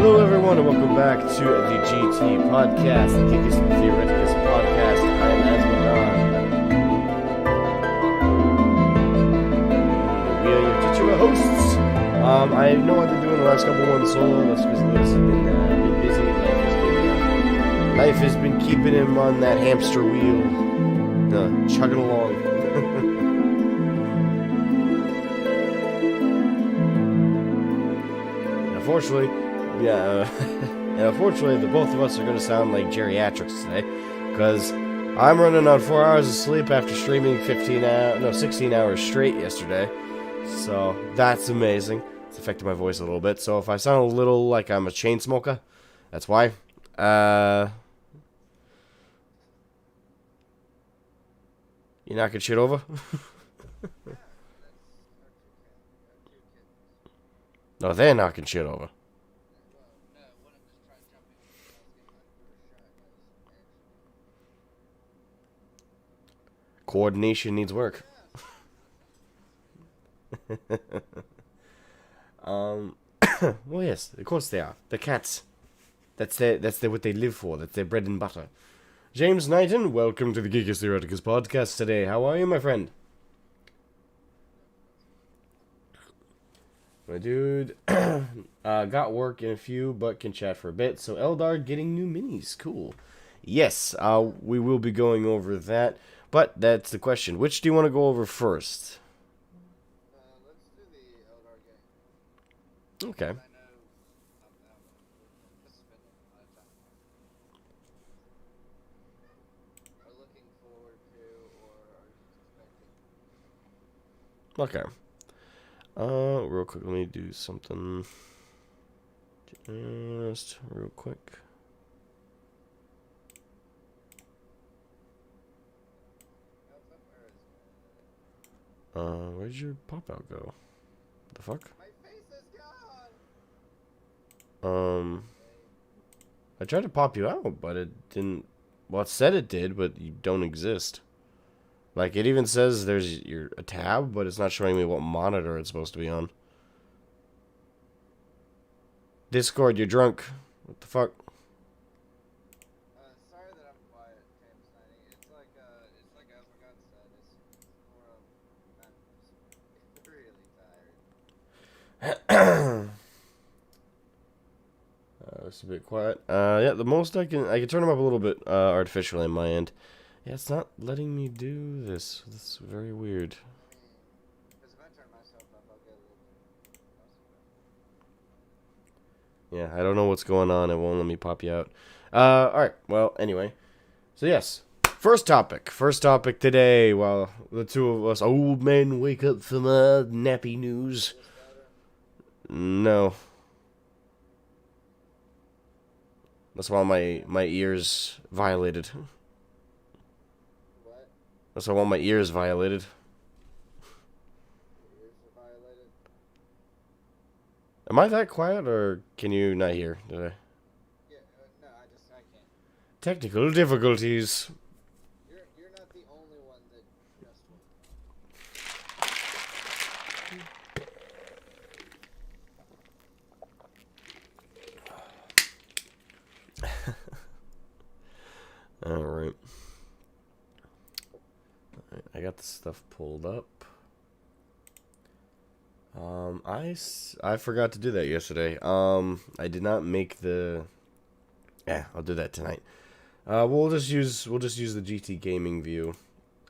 Hello everyone and welcome back to the GT Podcast, the Geekus and Theoreticus Podcast. I am Asmogan. We are your titular hosts. I know I've been doing the last couple ones solo. That's because Lewis has been busy. Life has been keeping him on that hamster wheel, chugging along. Unfortunately, the both of us are going to sound like geriatrics today, because I'm running on 4 hours of sleep after streaming 16 hours straight yesterday, so that's amazing. It's affected my voice a little bit, so if I sound a little like I'm a chain smoker, that's why. You knocking shit over? No, they're knocking shit over. Coordination needs work. Well, yes, of course they are. The cats. That's what they live for. That's their bread and butter. James Knighton, welcome to the Geekus Theoreticus Podcast today. How are you, my friend? My dude, got work in a few, but can chat for a bit. So Aeldari getting new minis. Cool. Yes, we will be going over that. But that's the question. Which do you want to go over first? Let's do the Aeldari game. Okay. Are looking forward to, or are you expecting? Okay. Real quick, let me do something. Just real quick. Where'd your pop-out go? What the fuck? My face is gone! I tried to pop you out, but it didn't... Well, it said it did, but you don't exist. Like, it even says there's a tab, but it's not showing me what monitor it's supposed to be on. Discord, you're drunk. What the fuck? Sorry that I'm quiet, James Knighting. It's like Asmogan said, it's more of... I'm just really tired. It's a bit quiet. Yeah, the most I can turn them up a little bit artificially on my end. Yeah, it's not letting me do this. That's very weird. Because if I turn myself up, I'll get a little... Yeah, I don't know what's going on. It won't let me pop you out. Alright, well, anyway. So, yes. First topic today, while the two of us old men wake up from nappy news. No. That's why my ears violated. What? That's why I want my ears violated. Your ears are violated? Am I that quiet, or can you not hear? Did I? Yeah, no, I can't. Technical difficulties. You're not the only one that just Alright. I got the stuff pulled up. I forgot to do that yesterday. I did not make the... Yeah, I'll do that tonight. We'll just use the GT gaming view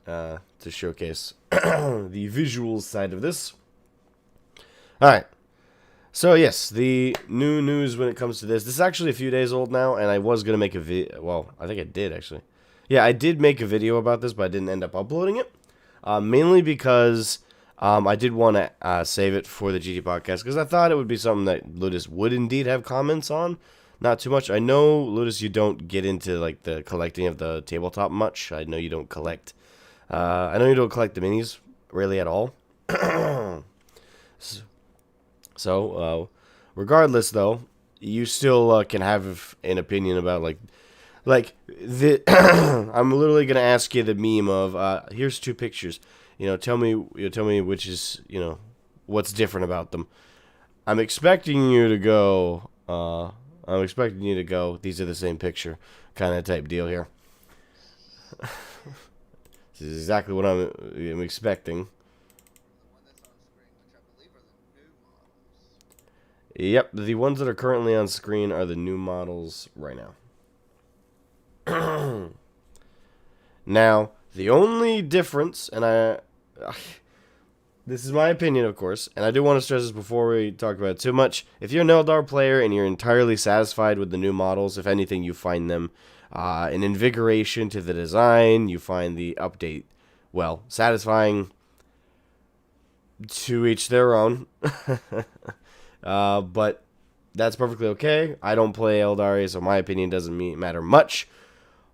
to showcase the visual side of this. Alright. So yes, the new news when it comes to this. This is actually a few days old now, and I was gonna make a video. Well, I think I did actually. Yeah, I did make a video about this, but I didn't end up uploading it. Mainly because I did want to save it for the GT podcast, because I thought it would be something that Ludus would indeed have comments on. Not too much. I know, Ludus, you don't get into like the collecting of the tabletop much. I know you don't collect. I know you don't collect the minis really at all. So, regardless, though, you still can have an opinion about like the. I'm literally gonna ask you the meme of here's two pictures. Tell me which is what's different about them. I'm expecting you to go I'm expecting you to go, these are the same picture kind of type deal here. This is exactly what I'm expecting. The one that's on screen, which I believe are the new models. Yep, the ones that are currently on screen are the new models right now. Now, the only difference, and this is my opinion, of course, and I do want to stress this before we talk about it too much. If you're an Eldar player and you're entirely satisfied with the new models, if anything, you find them an invigoration to the design, you find the update, well, satisfying, to each their own. But that's perfectly okay. I don't play Aeldari, so my opinion doesn't matter much.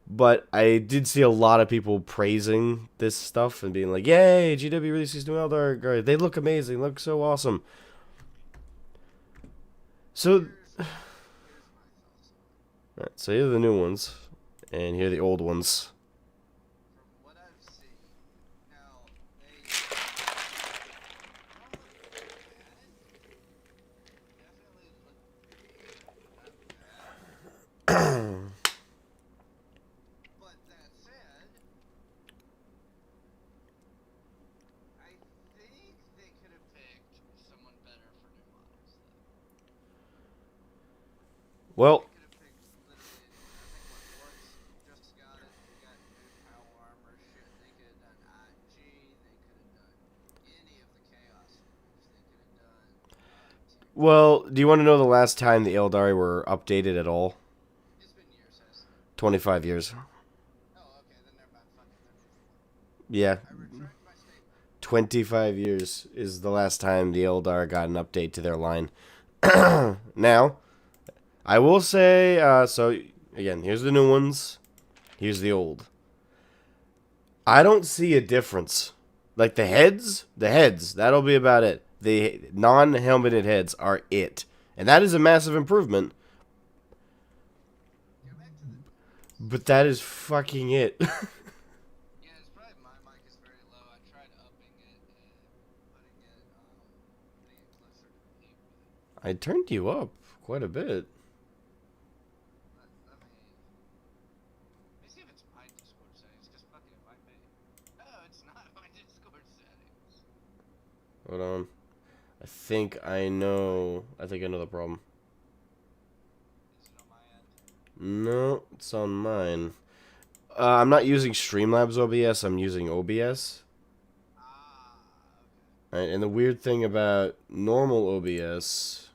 But I did see a lot of people praising this stuff and being like, "Yay, GW released these new Eldar. They look amazing. Look so awesome." So, Here's my thoughts on it. right, so here are the new ones, and here are the old ones. From what I've seen, now they don't look bad. Definitely look not bad. But that said, I think they could have picked someone better for new models. Well, They could have picked literally, I think what Orcs just got it. They got new power armor shit. They could have done IG. They could have done any of the Chaos moves. They could have done. well, do you want to know the last time the Eldari were updated at all? It's been years, hasn't it? 25 years. Oh, okay, then never mind. Fuck it, they're before. Yeah, I retract my statement. 25 years is the last time the Eldar got an update to their line. Now, I will say, so again, here's the new ones. Here's the old. I don't see a difference. Like the heads, that'll be about it. The non-helmeted heads are it. And that is a massive improvement. Go back to the. But that is fucking it. Yeah, it's probably my mic is very low. I tried upping it and putting it closer to the peak. I turned you up quite a bit. Let me see if it's my Discord settings, because fucking it might be. No, it's not my Discord settings. Hold on. I think I know the problem. Is it on my end? No, it's on mine. I'm not using Streamlabs OBS, I'm using OBS. Ah, Right, and the weird thing about normal OBS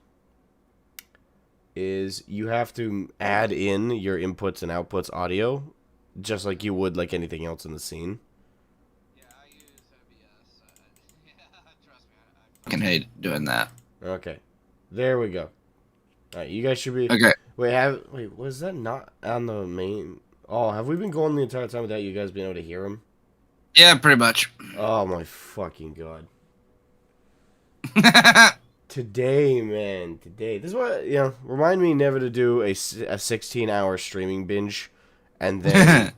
is you have to add in your inputs and outputs audio, just like you would like anything else in the scene. yeah, I use OBS. Yeah, trust me, I fucking hate doing that. Okay, there we go. All right, you guys should be. Okay. Wait, was that not on the main? Oh, have we been going the entire time without you guys being able to hear him? Yeah, pretty much. Oh my fucking god. Today, man, today. This is what, remind me never to do a 16-hour streaming binge and then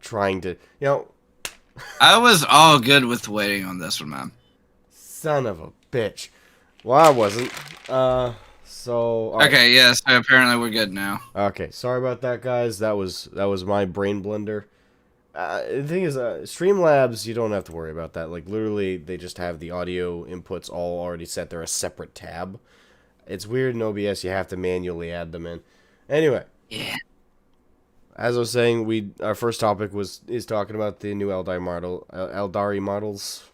trying to, I was all good with waiting on this one, man. son of a bitch. Well, I wasn't. So, all right. Okay, yeah, so apparently we're good now. Okay, sorry about that, guys. That was my brain blender. The thing is, Streamlabs, you don't have to worry about that. Like, literally, they just have the audio inputs all already set. They're a separate tab. It's weird in OBS. You have to manually add them in. Anyway. Yeah. As I was saying, our first topic is talking about the new Aeldari models.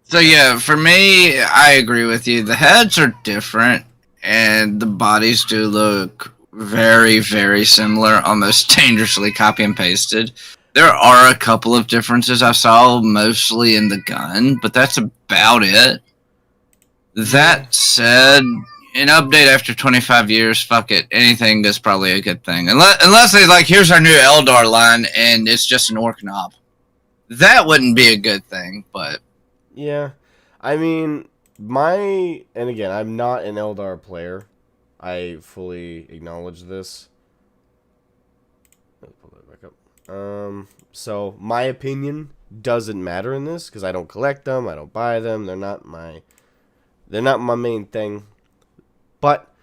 So yeah, for me, I agree with you. The heads are different, and the bodies do look very, very similar, almost dangerously copy and pasted. There are a couple of differences I saw, mostly in the gun, but that's about it. That said, an update after 25 years, fuck it. Anything is probably a good thing. Unless they like, here's our new Eldar line, and it's just an orc knob. That wouldn't be a good thing, but... Yeah. I mean, and again, I'm not an Eldar player. I fully acknowledge this. Let's pull that back up. So my opinion doesn't matter in this because I don't collect them, I don't buy them. They're not my main thing. But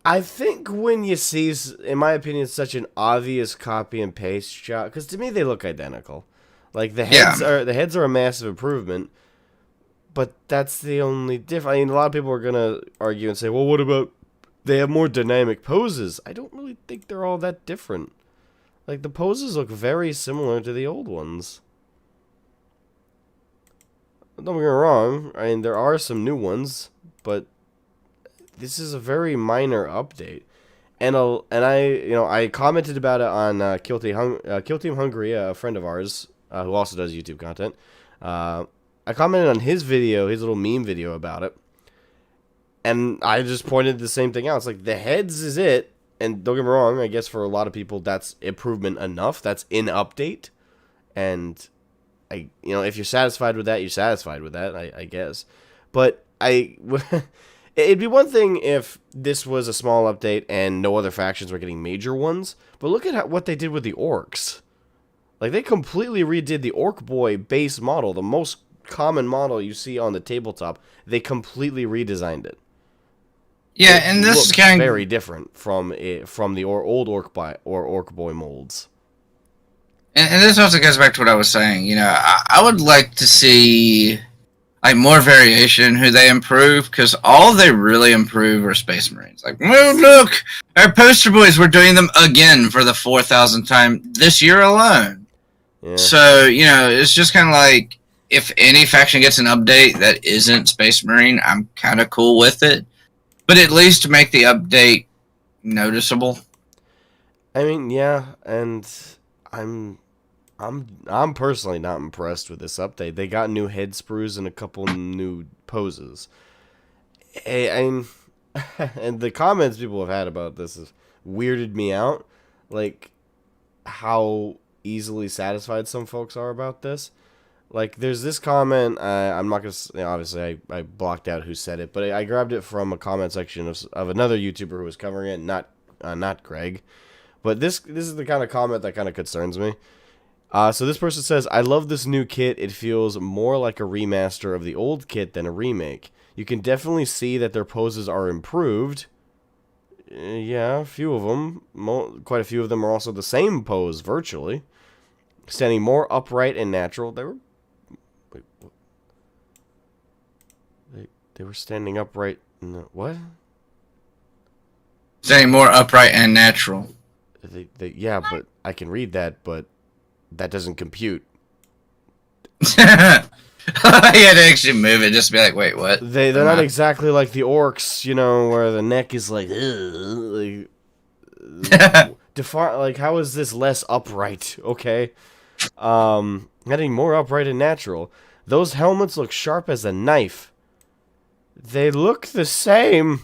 I think when you see, in my opinion, such an obvious copy and paste shot, because to me they look identical. Like Yeah. the heads are a massive improvement, but that's the only difference. I mean, a lot of people are gonna argue and say, "Well, what about they have more dynamic poses?" I don't really think they're all that different. Like the poses look very similar to the old ones. Don't get me wrong. I mean, there are some new ones, but this is a very minor update. And I commented about it on Kill Team Hungary, a friend of ours who also does YouTube content. I commented on his video, his little meme video about it, and I just pointed the same thing out. It's like the heads is it, and don't get me wrong. I guess for a lot of people that's improvement enough. That's in update, and if you're satisfied with that, you're satisfied with that. I guess, but it'd be one thing if this was a small update and no other factions were getting major ones. But look at what they did with the orcs. Like, they completely redid the Orc Boy base model, the most common model you see on the tabletop. They completely redesigned it. Yeah, It and this is looks kind of very different from the old Orc Boy molds. and this also goes back to what I was saying. I would like to see like more variation in who they improve, because all they really improve are Space Marines. Like, well, look, our poster boys, we're doing them again for the 4,000th time this year alone. Yeah. So it's just kind of like, if any faction gets an update that isn't Space Marine, I'm kind of cool with it. But at least make the update noticeable. I mean, yeah, and I'm personally not impressed with this update. They got new head sprues and a couple new poses. And the comments people have had about this has weirded me out. Like, how easily satisfied some folks are about this. Like, there's this comment, I'm not going to, obviously I blocked out who said it, but I grabbed it from a comment section of another YouTuber who was covering it, not Greg. But this is the kind of comment that kind of concerns me. So this person says, I love this new kit. It feels more like a remaster of the old kit than a remake. You can definitely see that their poses are improved. Yeah, a few of them. Quite a few of them are also the same pose, virtually. Standing more upright and natural. They were standing upright. What? Standing more upright and natural. Yeah, but I can read that, but that doesn't compute. You had to actually move it just to be like, wait, what? They're not exactly like the orcs, where the neck is like, like how is this less upright? Okay, getting more upright and natural. Those helmets look sharp as a knife. They look the same.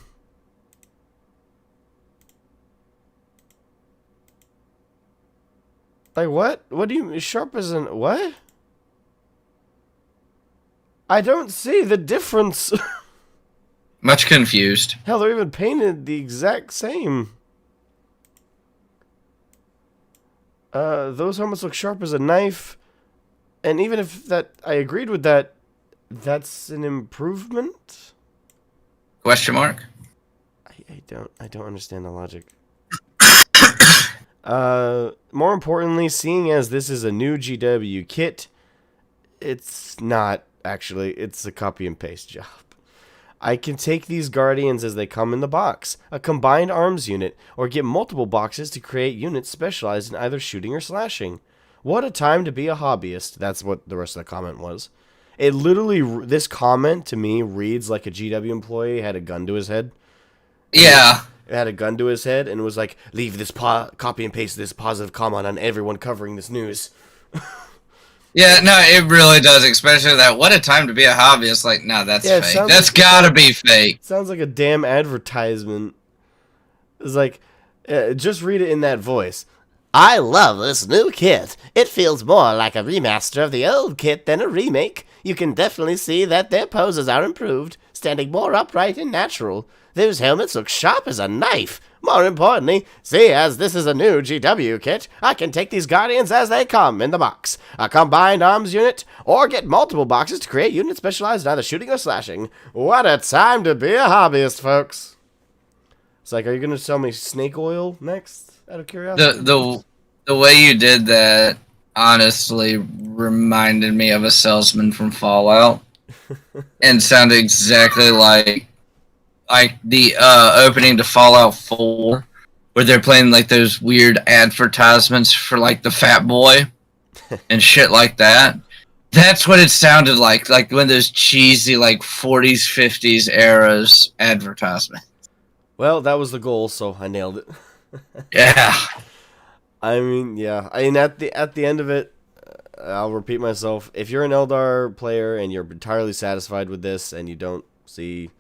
Like, what? What do you mean, sharp as an... What? I don't see the difference. Much confused. Hell, they're even painted the exact same. Those helmets look sharp as a knife. And even if that... I agreed with that, that's an improvement? Question mark? I don't understand the logic. More importantly, seeing as this is a new GW kit, it's not actually, it's a copy and paste job. I can take these Guardians as they come in the box, a combined arms unit, or get multiple boxes to create units specialized in either shooting or slashing. What a time to be a hobbyist. That's what the rest of the comment was. It literally, this comment to me reads like a GW employee had a gun to his head. Yeah. Had a gun to his head and was like, leave this copy and paste this positive comment on everyone covering this news. Yeah, no, it really does, especially that, what a time to be a hobbyist. Like, no, that's fake. That's gotta be fake. Sounds like a damn advertisement. It's like, just read it in that voice. I love this new kit. It feels more like a remaster of the old kit than a remake. You can definitely see that their poses are improved, standing more upright and natural. Those helmets look sharp as a knife. More importantly, see as this is a new GW kit, I can take these Guardians as they come in the box. A combined arms unit, or get multiple boxes to create units specialized in either shooting or slashing. What a time to be a hobbyist, folks. It's like, are you gonna sell me snake oil next? Out of curiosity. The way you did that honestly reminded me of a salesman from Fallout, and sounded exactly like the opening to Fallout 4, where they're playing like those weird advertisements for like the Fat Boy and shit like that. That's what it sounded like one of those cheesy like 40s 50s eras advertisement. Well, that was the goal, so I nailed it. Yeah. I mean, yeah. I mean, at the end of it, I'll repeat myself. If you're an Eldar player and you're entirely satisfied with this, and you don't see,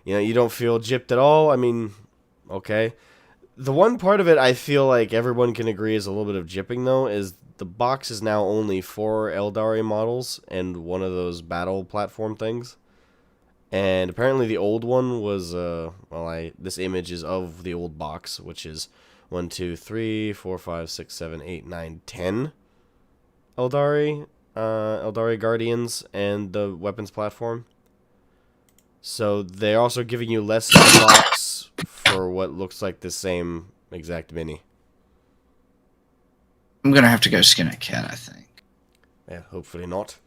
you don't feel gypped at all, I mean, okay. The one part of it I feel like everyone can agree is a little bit of gypping, though, is the box is now only 4 Eldari models and one of those battle platform things. And apparently the old one was, this image is of the old box, which is 1, 2, 3, 4, 5, 6, 7, 8, 9, 10 Eldari Guardians and the weapons platform. So they're also giving you less in the box for what looks like the same exact mini. I'm gonna have to go skin a cat, I think. Yeah, hopefully not.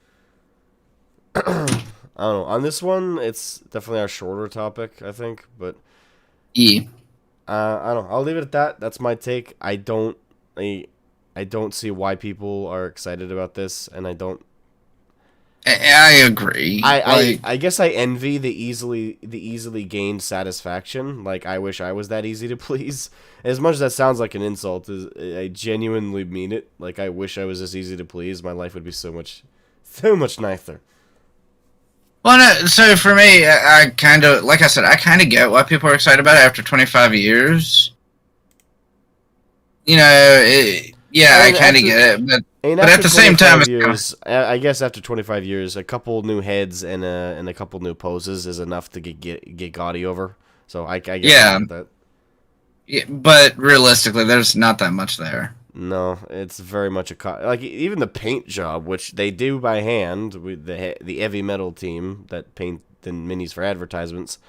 I don't know. On this one, it's definitely our shorter topic, I think. But Yeah. I don't know. I'll leave it at that. That's my take. I don't see why people are excited about this, and I don't. I agree. I guess I envy the easily gained satisfaction. Like, I wish I was that easy to please. As much as that sounds like an insult, I genuinely mean it. Like, I wish I was this easy to please. My life would be so much nicer. Well, no, so for me, I kind of, like I said, I kind of get why people are excited about it after 25 years. I kind of get it, but at the same time, I guess after 25 years, a couple new heads and a couple new poses is enough to get gaudy over. So I guess I get that. Yeah, but realistically, there's not that much there. No, it's very much like even the paint job, which they do by hand with the heavy metal team that paint the minis for advertisements.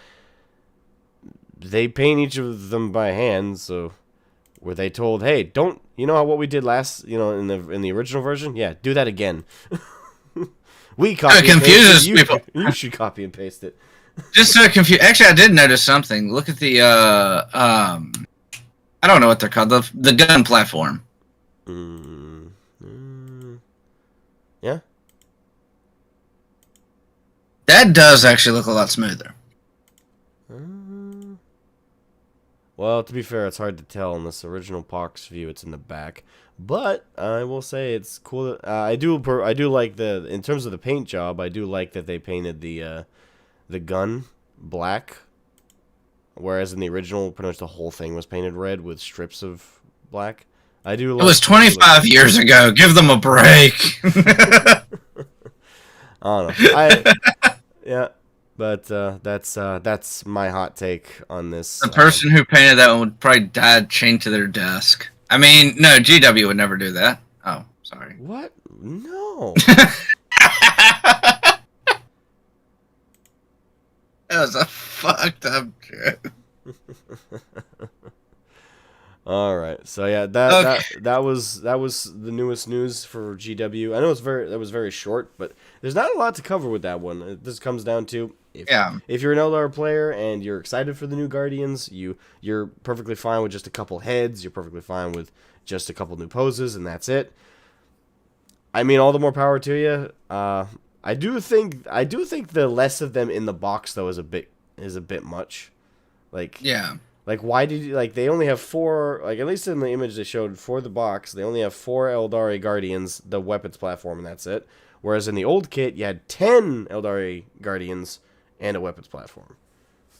They paint each of them by hand, so. Were they told, hey, don't, what we did last, in the original version? Yeah, do that again. We copy and confuses paste it. people. You should copy and paste it. Just so confused. Actually, I did notice something. Look at the, I don't know what they're called, the gun platform. Yeah. That does actually look a lot smoother. Well, to be fair, it's hard to tell in this original box view. It's in the back, but I will say it's cool. I do like in terms of the paint job. I do like that they painted the gun black, whereas in the original, pretty much the whole thing was painted red with strips of black. I do. It was 25 years ago. Give them a break. I don't know. Yeah. But that's my hot take on this. The person who painted that one would probably die chained to their desk. I mean, no, GW would never do that. Oh, sorry. What? No. That was a fucked up joke. All right. So yeah, that was the newest news for GW. I know that was very short, but there's not a lot to cover with that one. This comes down to if you're an Eldar player and you're excited for the new Guardians, you're perfectly fine with just a couple heads. You're perfectly fine with just a couple new poses, and that's it. I mean, all the more power to you. I do think the less of them in the box though is a bit much. Like yeah. Like, why did you, they only have 4, at least in the image they showed for the box, they only have 4 Eldari Guardians, the weapons platform, and that's it. Whereas in the old kit, you had 10 Eldari Guardians and a weapons platform.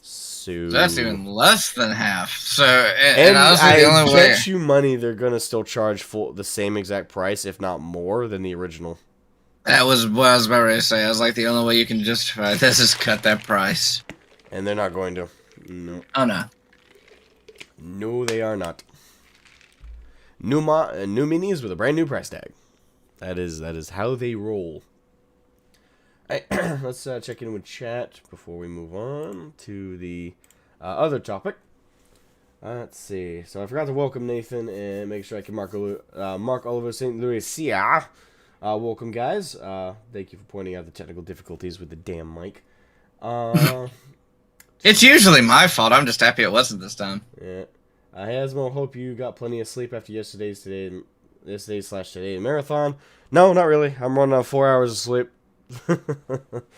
So that's even less than half. So, and I bet you money they're going to still charge the same exact price, if not more, than the original. That was what I was about to say. I was like, the only way you can justify this is cut that price. And they're not going to. No. Oh, no. No, they are not. New minis with a brand new price tag. That is how they roll. All right, let's check in with chat before we move on to the other topic. Let's see. So I forgot to welcome Nathan and make sure I can Mark Oliver St. Louis. Yeah. Welcome, guys. Thank you for pointing out the technical difficulties with the damn mic. It's usually my fault. I'm just happy it wasn't this time. Yeah. Hasmo, hope you got plenty of sleep after yesterday's/today marathon. No, not really. I'm running on 4 hours of sleep.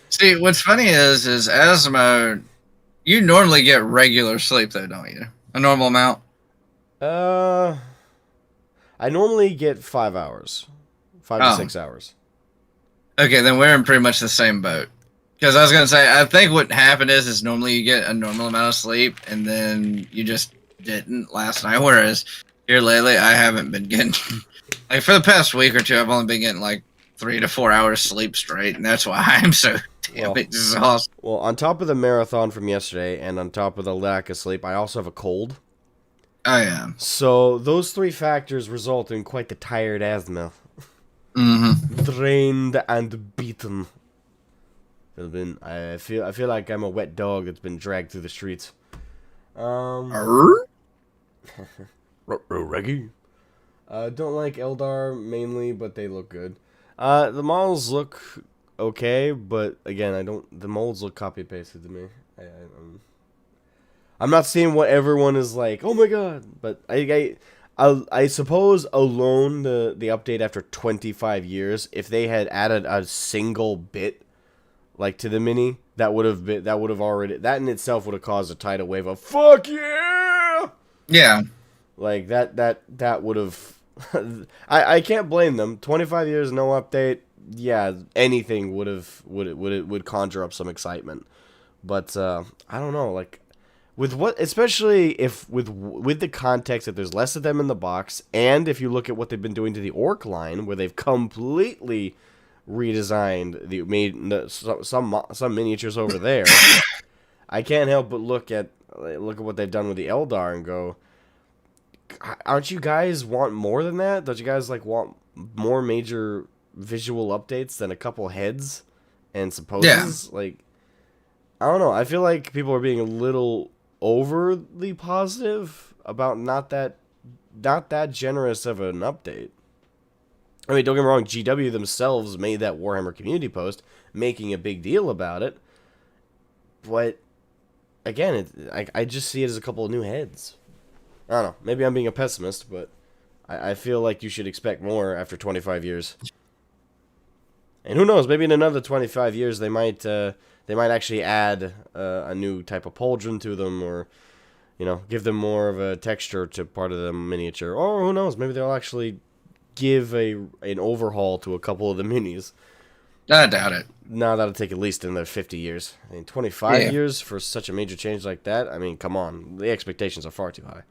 See, what's funny is Asmo, you normally get regular sleep though, don't you? A normal amount. I normally get 5 hours, 5 to 6 hours. Okay, then we're in pretty much the same boat. Because I was gonna say, I think what happened is normally you get a normal amount of sleep, and then you just didn't last night. Whereas here lately, I haven't been getting like for the past week or two. I've only been getting like 3 to 4 hours sleep straight, and that's why I'm so damn exhausted. Well, on top of the marathon from yesterday, and on top of the lack of sleep, I also have a cold. Oh yeah. So those three factors result in quite the tired asthma. Mm-hmm. Drained and beaten. I feel like I'm a wet dog that's been dragged through the streets. Reggie. Don't like Eldar mainly, but they look good. The models look okay, but again, the molds look copy pasted to me. I'm not seeing what everyone is like. Oh my god! But I suppose alone the update after 25 years, if they had added a single bit like to the mini, that in itself would have caused a tidal wave of fuck yeah. Yeah. Like that would have. I can't blame them. 25 years no update. Yeah, anything would conjure up some excitement. But I don't know, like with what, especially if with the context that there's less of them in the box, and if you look at what they've been doing to the Orc line, where they've completely redesigned some miniatures over there. I can't help but look at what they've done with the Eldar and go, aren't you guys want more than that? Don't you guys like want more major visual updates than a couple heads and supposes? Yeah. Like, I don't know. I feel like people are being a little overly positive about not that generous of an update. I mean, don't get me wrong, GW themselves made that Warhammer community post, making a big deal about it. But, again, I just see it as a couple of new heads. I don't know. Maybe I'm being a pessimist, but I feel like you should expect more after 25 years. And who knows, maybe in another 25 years they might actually add a new type of pauldron to them, or, you know, give them more of a texture to part of the miniature. Or who knows, maybe they'll actually give an overhaul to a couple of the minis. I doubt it. No, that'll take at least another 50 years. I mean, 25 years for such a major change like that? I mean, come on. The expectations are far too high.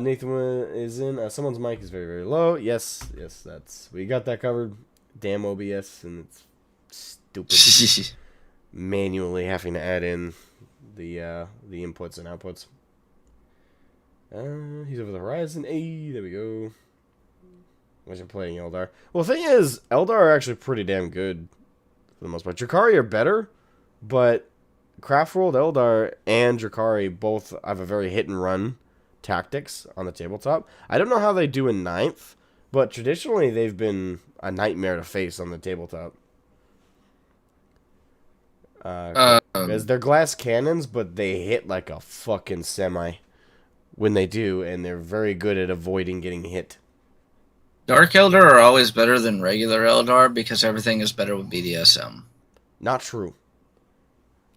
Nathan is in. Someone's mic is very, very low. Yes, we got that covered. Damn OBS, and it's stupid. Manually having to add in the inputs and outputs. He's over the horizon. Hey, there we go. Imagine playing Eldar. Well, the thing is, Eldar are actually pretty damn good for the most part. Drakari are better, but Craftworld Eldar and Drakari both have a very hit and run tactics on the tabletop. I don't know how they do in 9th, but traditionally they've been a nightmare to face on the tabletop. Because they're glass cannons, but they hit like a fucking semi when they do, and they're very good at avoiding getting hit. Dark Eldar are always better than regular Eldar because everything is better with BDSM. Not true.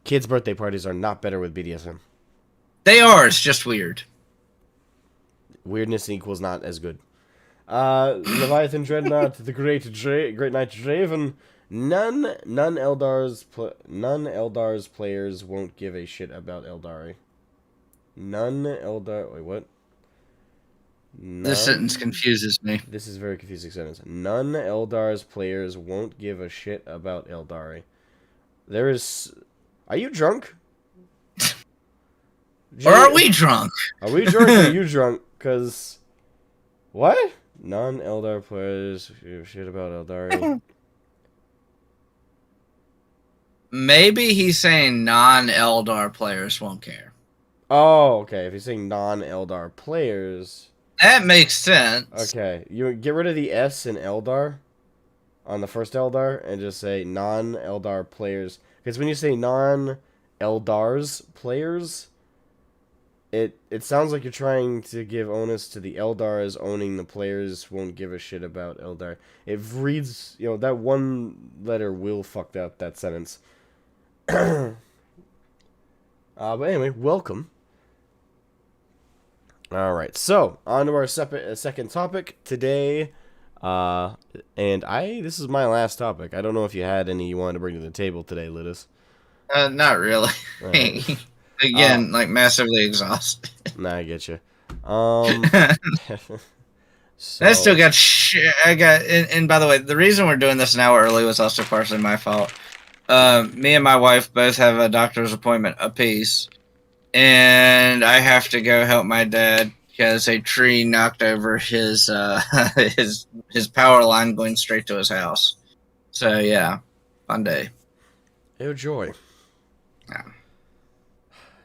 Kids' birthday parties are not better with BDSM. They are, it's just weird. Weirdness equals not as good. Leviathan Dreadnought, the Great Knight Draven. None Eldar's players won't give a shit about Aeldari. Wait, what? This sentence confuses me. This is a very confusing sentence. None Eldar's players won't give a shit about Aeldari. There is... Are you drunk? Or are we drunk? Are we drunk or are you drunk? Because... What? Non-Eldar players give a shit about Aeldari. Maybe he's saying non-Eldar players won't care. Oh, okay. If you're saying non-Eldar players, That makes sense. okay, you get rid of the S in Eldar on the first Eldar and just say non-Eldar players. Because when you say non-Eldars players, it sounds like you're trying to give onus to the Eldars owning the players won't give a shit about Eldar. It reads, that one letter will fucked up that sentence. But anyway, welcome. All right, so on to our second topic today. This is my last topic. I don't know if you had any you wanted to bring to the table today, Lidus. Not really. All right. Again, like massively exhausted. Nah, I get you. So I still got shit. And by the way, the reason we're doing this an hour early was also partially my fault. Me and my wife both have a doctor's appointment apiece, and I have to go help my dad because a tree knocked over his his power line going straight to his house. So yeah, fun day. oh joy. Yeah.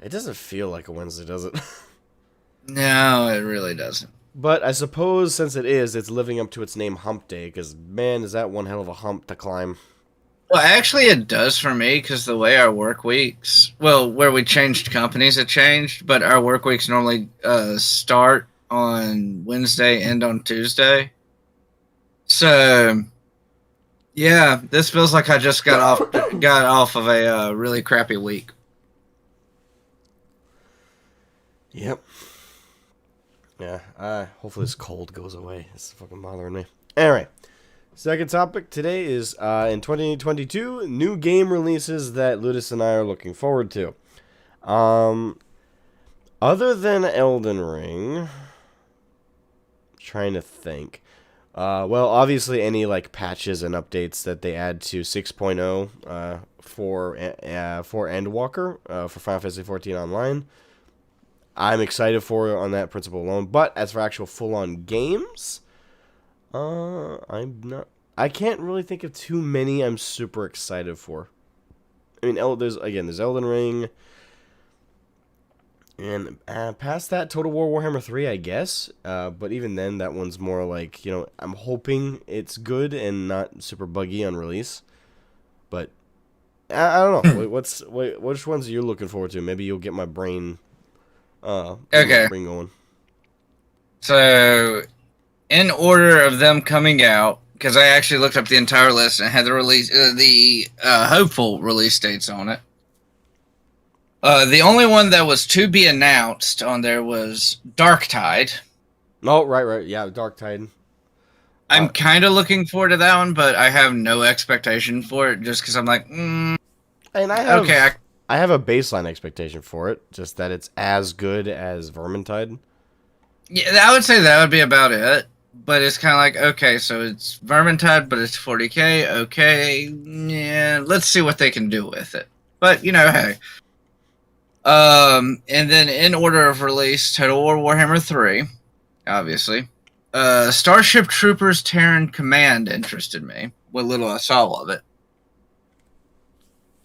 It doesn't feel like a Wednesday, does it? No, it really doesn't. But I suppose since it is, it's living up to its name, Hump Day. Because man, is that one hell of a hump to climb. Well, actually, it does for me because the way our work weeks, well, where we changed companies, it changed, but our work weeks normally start on Wednesday, end on Tuesday. So, yeah, this feels like I just got off of a really crappy week. Yep. Yeah. Hopefully this cold goes away. It's fucking bothering me. Anyway. Second topic today is in 2022, new game releases that Ludus and I are looking forward to. Other than Elden Ring, trying to think. Well, obviously any like patches and updates that they add to 6.0 for Endwalker for Final Fantasy 14 Online. I'm excited for it on that principle alone. But as for actual full-on games, I'm not. I can't really think of too many I'm super excited for. I mean, there's Elden Ring, and past that, Total War Warhammer 3, I guess. But even then, that one's more like, I'm hoping it's good and not super buggy on release. But I don't know. Which ones are you looking forward to? Maybe you'll get my brain. Okay. Brain going. So, in order of them coming out, because I actually looked up the entire list and had the hopeful release dates on it. The only one that was to be announced on there was Darktide. Oh, right. Yeah, Darktide. I'm kind of looking forward to that one, but I have no expectation for it just because I'm like, And I have a baseline expectation for it, just that it's as good as Vermintide. Yeah, I would say that would be about it. But it's kind of like, okay, so it's Vermintide, but it's 40k. Okay, yeah, let's see what they can do with it. But, hey. And then in order of release, Total War Warhammer 3, obviously. Starship Troopers Terran Command interested me. What little I saw of it.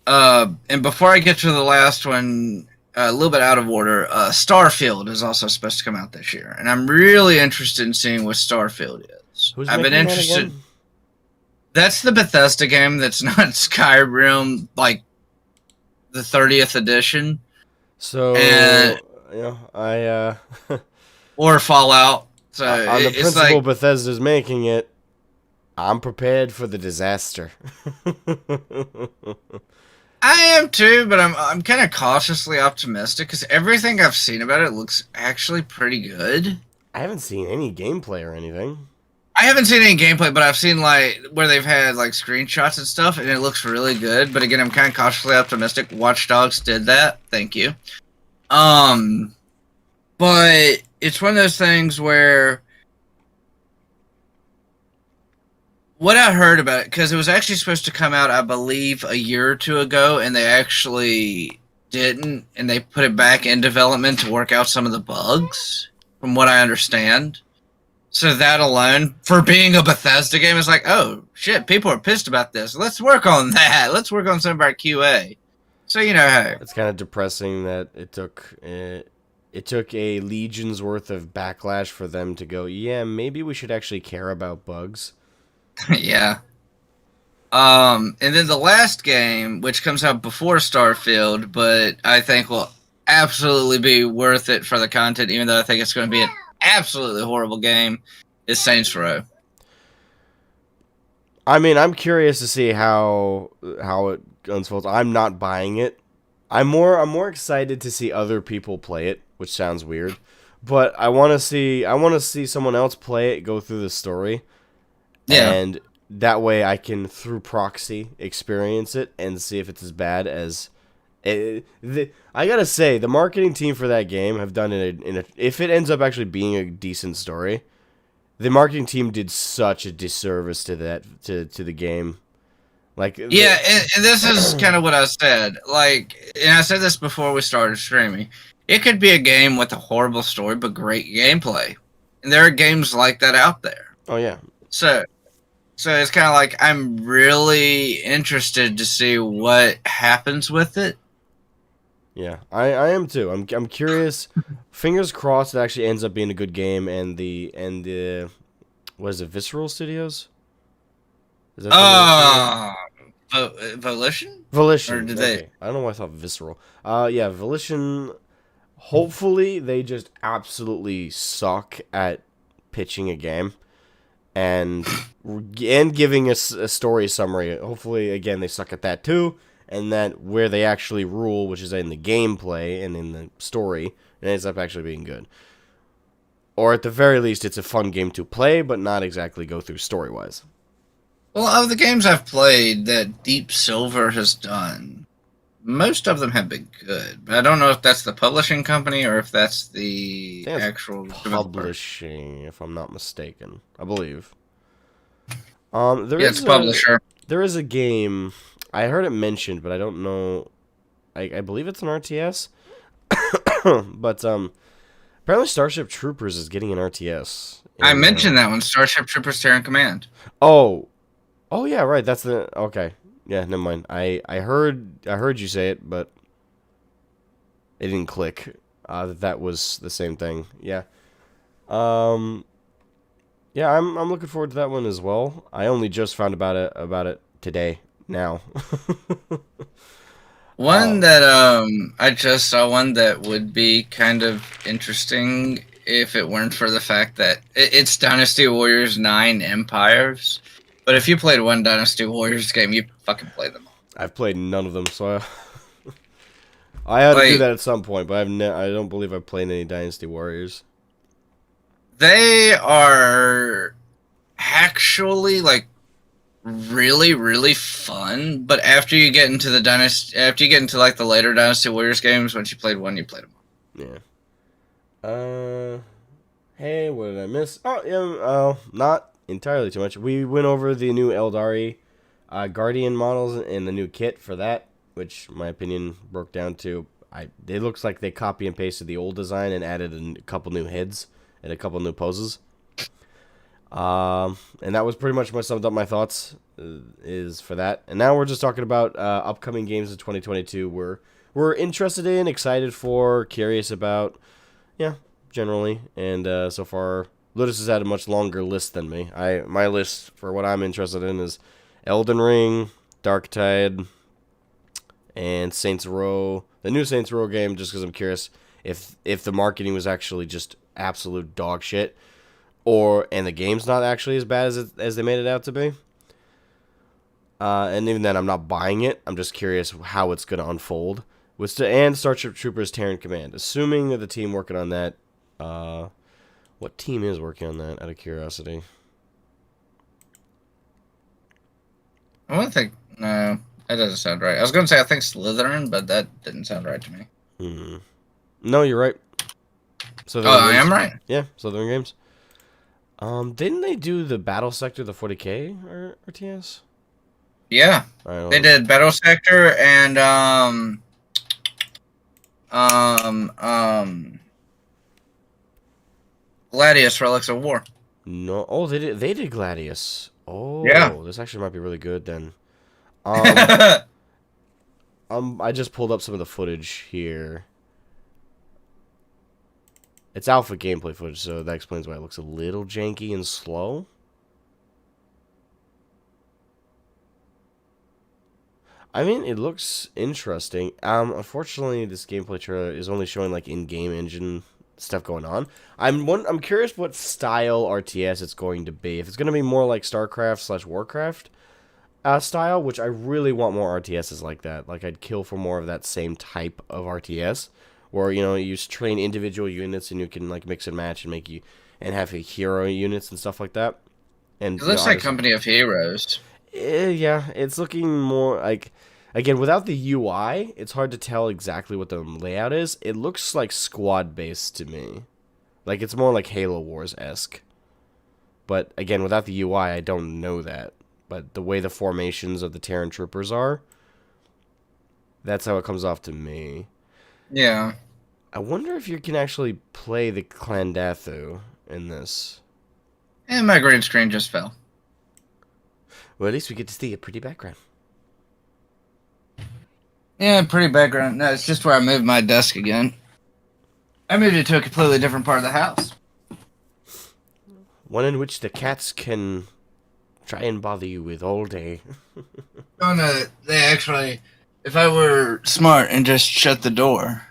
And before I get to the last one, a little bit out of order, Starfield is also supposed to come out this year. And I'm really interested in seeing what Starfield is. I've been interested. That that's the Bethesda game that's not Skyrim, like the 30th edition. So, or Fallout. So on the principle Bethesda's making it, I'm prepared for the disaster. I am too, but I'm kind of cautiously optimistic because everything I've seen about it looks actually pretty good. I haven't seen any gameplay or anything. I haven't seen any gameplay, but I've seen like where they've had like screenshots and stuff, and it looks really good. But again, I'm kind of cautiously optimistic. Watch Dogs did that. Thank you. But it's one of those things where what I heard about it, because it was actually supposed to come out, I believe, a year or two ago, and they actually didn't, and they put it back in development to work out some of the bugs, from what I understand. So that alone, for being a Bethesda game, is like, oh, shit, people are pissed about this. Let's work on that. Let's work on some of our QA. So you know, hey, It's kind of depressing that it took a legion's worth of backlash for them to go, yeah, maybe we should actually care about bugs. yeah. And then the last game, which comes out before Starfield, but I think will absolutely be worth it for the content, even though I think it's going to be an absolutely horrible game, is Saints Row. I mean, I'm curious to see how it unfolds. I'm not buying it. I'm more excited to see other people play it, which sounds weird, but I want to see someone else play it, go through the story, Yeah. and that way I can through proxy experience it and see if it's as bad as I gotta say the marketing team for that game have done it if it ends up actually being a decent story, the marketing team did such a disservice to to the game. Like Yeah, and this is kind of what I said. Like, and I said this before we started streaming. It could be a game with a horrible story, but great gameplay. And there are games like that out there. oh yeah, So, so it's kind of like I'm really interested to see what happens with it. yeah, I am too. I'm curious. Fingers crossed it actually ends up being a good game and the what is it, Visceral Studios? Is that the name of the studio? Uh, Volition? Or Volition. did they? Okay. I don't know why I thought Visceral. Yeah, Volition. Hopefully they just absolutely suck at pitching a game and giving us a story summary. Hopefully again they suck at that too, and that where they actually rule, which is in the gameplay and in the story, it ends up actually being good. Or at the very least, it's a fun game to play, but not exactly go through story wise. Well, of the games I've played that Deep Silver has done, most of them have been good. But I don't know if that's the publishing company or if that's the actual developer. Publishing, if I'm not mistaken, I believe. Yeah, it's a publisher. There is a game I heard it mentioned, but I don't know. I believe it's an RTS, but apparently Starship Troopers is getting an RTS. I mentioned that one, Starship Troopers Terran Command. Oh, oh yeah, right. That's the okay. Yeah, never mind. I heard you say it, but it didn't click. That was the same thing. Yeah. Um. Yeah, I'm looking forward to that one as well. I only just found about it today. Now. One that I just saw one that would be kind of interesting if it weren't for the fact that it's Dynasty Warriors 9 Empires. But if you played one Dynasty Warriors game, you fucking play them all. I've played none of them, so I had to do that at some point. But I don't believe I've played any Dynasty Warriors. They are actually like really, really fun. But after you get into the Dynasty, after you get into like the later Dynasty Warriors games, once you played one, you played them all. Yeah. Hey, what did I miss? Oh, yeah. Not entirely too much. We went over the new Aeldari Guardian models and the new kit for that, which, in my opinion, broke down to it looks like they copy and pasted the old design and added a couple new heads and a couple new poses. And that was pretty much what summed up my thoughts is for that. And now we're just talking about upcoming games in 2022. We're interested in, excited for, curious about. Yeah, generally. And so far, Ludus has had a much longer list than me. My list for what I'm interested in is Elden Ring, Darktide, and Saints Row. The new Saints Row game, just because I'm curious if the marketing was actually just absolute dog shit, and the game's not actually as bad as they made it out to be. And even then, I'm not buying it. I'm just curious how it's going to unfold. And Starship Troopers Terran Command. Assuming that the team working on that, what team is working on that? Out of curiosity. I don't think no, that doesn't sound right. I was going to say I think Slytherin, but that didn't sound right to me. No, you're right. So I am right. Yeah, Slytherin Games. Didn't they do the Battle Sector, the 40K or RTS? Yeah, they did Battle Sector and Gladius Relics of War. No, oh they did Gladius. Oh, yeah. This actually might be really good then. I just pulled up some of the footage here. It's alpha gameplay footage, so that explains why it looks a little janky and slow. I mean, it looks interesting. Unfortunately, this gameplay trailer is only showing like in-game engine stuff going on. I'm curious what style RTS it's going to be. If it's going to be more like StarCraft/Warcraft style, which I really want more RTSs like that. Like I'd kill for more of that same type of RTS, where you train individual units and you can like mix and match and have hero units and stuff like that. And It looks like Company of Heroes. Yeah, it's looking more like, again, without the UI, it's hard to tell exactly what the layout is. It looks like squad-based to me. Like, it's more like Halo Wars-esque. But, again, without the UI, I don't know that. But the way the formations of the Terran troopers are, that's how it comes off to me. Yeah. I wonder if you can actually play the Clandathu in this. And my green screen just fell. Well, at least we get to see a pretty background. Yeah, pretty background. No, it's just where I moved my desk again. I moved it to a completely different part of the house. One in which the cats can try and bother you with all day. Oh no, they actually, if I were smart and just shut the door.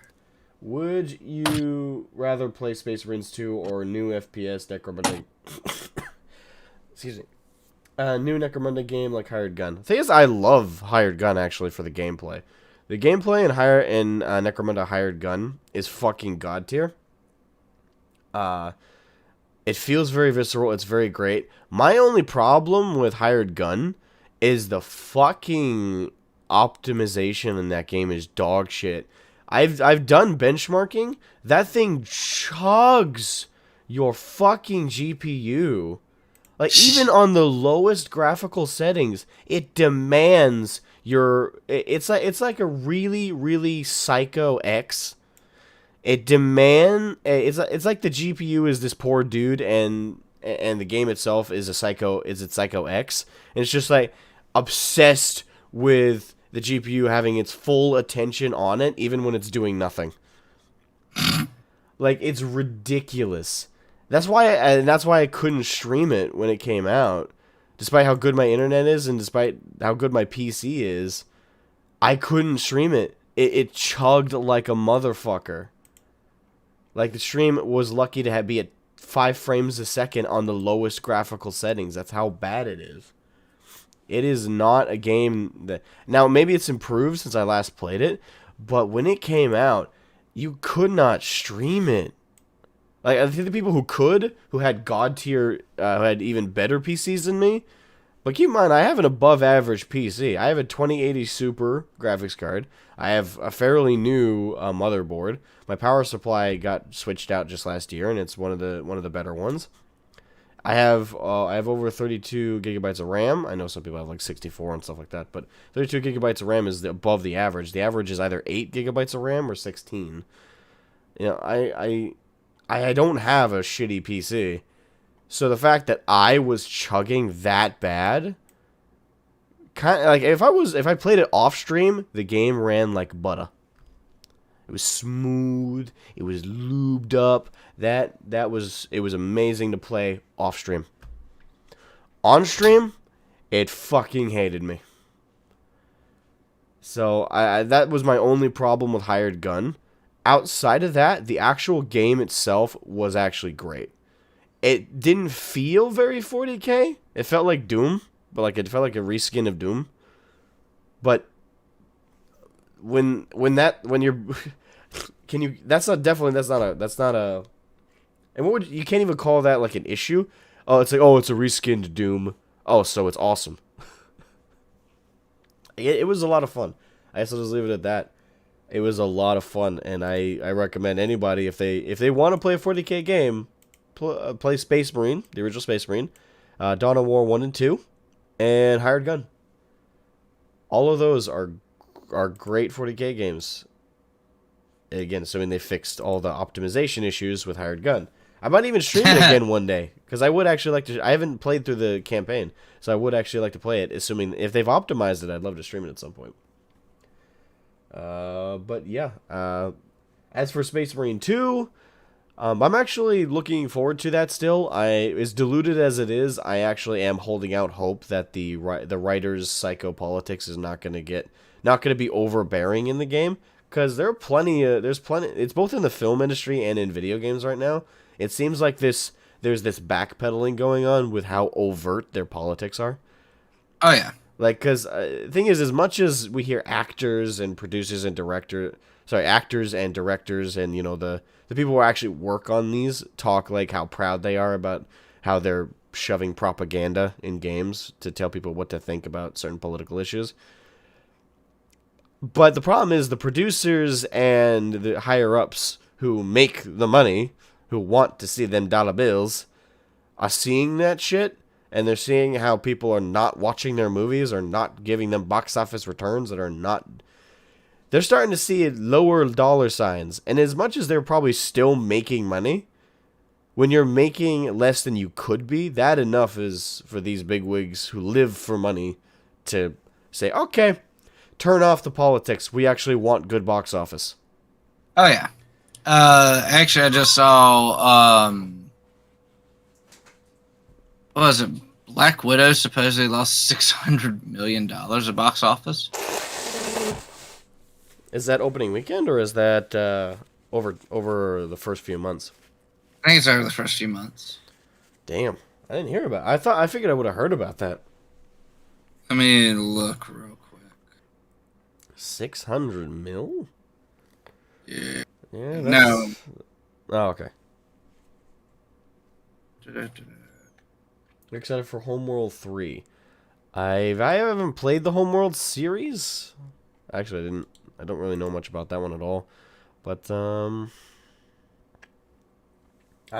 Would you rather play Space Marines 2 or new FPS Necromunda? Excuse me. New Necromunda game like Hired Gun. The thing is, I love Hired Gun actually for the gameplay. The gameplay in Necromunda Hired Gun is fucking god tier. It feels very visceral. It's very great. My only problem with Hired Gun is the fucking optimization in that game is dog shit. I've done benchmarking. That thing chugs your fucking GPU. Like, even on the lowest graphical settings, it demands your... It's like a really, really psycho X. It's like the GPU is this poor dude, and the game itself is Psycho X. And it's just, like, obsessed with the GPU having its full attention on it, even when it's doing nothing. Like, it's ridiculous. That's why I couldn't stream it when it came out. Despite how good my internet is and despite how good my PC is, I couldn't stream it. It chugged like a motherfucker. Like, the stream was lucky to be at 5 frames a second on the lowest graphical settings. That's how bad it is. It is not a game that... Now, maybe it's improved since I last played it, but when it came out, you could not stream it. Like, I think the people who had god tier, who had even better PCs than me. But keep in mind, I have an above average PC. I have a 2080 Super graphics card. I have a fairly new motherboard. My power supply got switched out just last year, and it's one of the better ones. I have over 32 gigabytes of RAM. I know some people have like 64 and stuff like that, but 32 gigabytes of RAM is above the average. The average is either 8 gigabytes of RAM or 16. You know, I don't have a shitty PC. So the fact that I was chugging that bad, kind of like if I played it off stream, the game ran like butter. It was smooth. It was lubed up. It was amazing to play off stream. On stream, it fucking hated me. So that was my only problem with Hired Gun. Outside of that, the actual game itself was actually great. It didn't feel very 40K. It felt like Doom, but like it felt like a reskin of Doom. But when you're can you that's not a and what would you can't even call that like an issue? Oh, it's like, oh, it's a reskinned Doom. Oh, so it's awesome. It was a lot of fun. I guess I'll just leave it at that. It was a lot of fun, and I recommend anybody if they want to play a 40K game, play Space Marine, the original Space Marine, Dawn of War 1 and 2, and Hired Gun. All of those are great 40K games. Again, assuming they fixed all the optimization issues with Hired Gun. I might even stream it again one day, because I would actually like to. I haven't played through the campaign, so I would actually like to play it. Assuming if they've optimized it, I'd love to stream it at some point. But yeah. As for Space Marine 2, I'm actually looking forward to that still. As diluted as it is, I actually am holding out hope that the writer's psychopolitics is not going to be overbearing in the game, because there's plenty. It's both in the film industry and in video games right now. It seems like there's this backpedaling going on with how overt their politics are. Oh yeah. Like, because thing is, as much as we hear actors and producers and actors and directors and, the people who actually work on these talk like how proud they are about how they're shoving propaganda in games to tell people what to think about certain political issues. But the problem is the producers and the higher ups who make the money, who want to see them dollar bills, are seeing that shit, and they're seeing how people are not watching their movies or not giving them box office returns that are not. They're starting to see lower dollar signs, and as much as they're probably still making money, when you're making less than you could be, that enough is for these bigwigs who live for money to say, okay, turn off the politics. We actually want good box office. Oh yeah. Actually, I just saw. What was it? Black Widow supposedly lost $600 million at box office. Is that opening weekend, or is that over the first few months? I think it's over the first few months. Damn, I didn't hear about it. I figured I would have heard about that. Let me look real quick. 600 mil? Yeah. Yeah. No. Oh, okay. You're excited for Homeworld 3. I haven't played the Homeworld series. Actually, I don't really know much about that one at all. But I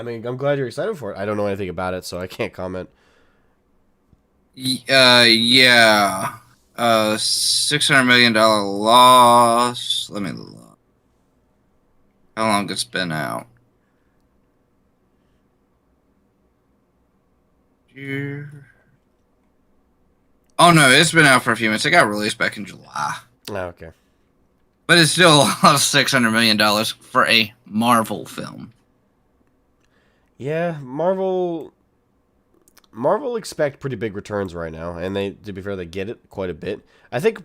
mean, I'm glad you're excited for it. I don't know anything about it, so I can't comment. Yeah. $600 million loss. Let me look. How long it's been out? Oh no, it's been out for a few months. It got released back in July. Oh, okay. But it's still lost $600 million for a Marvel film. Yeah, Marvel expect pretty big returns right now, and to be fair, they get it quite a bit. I think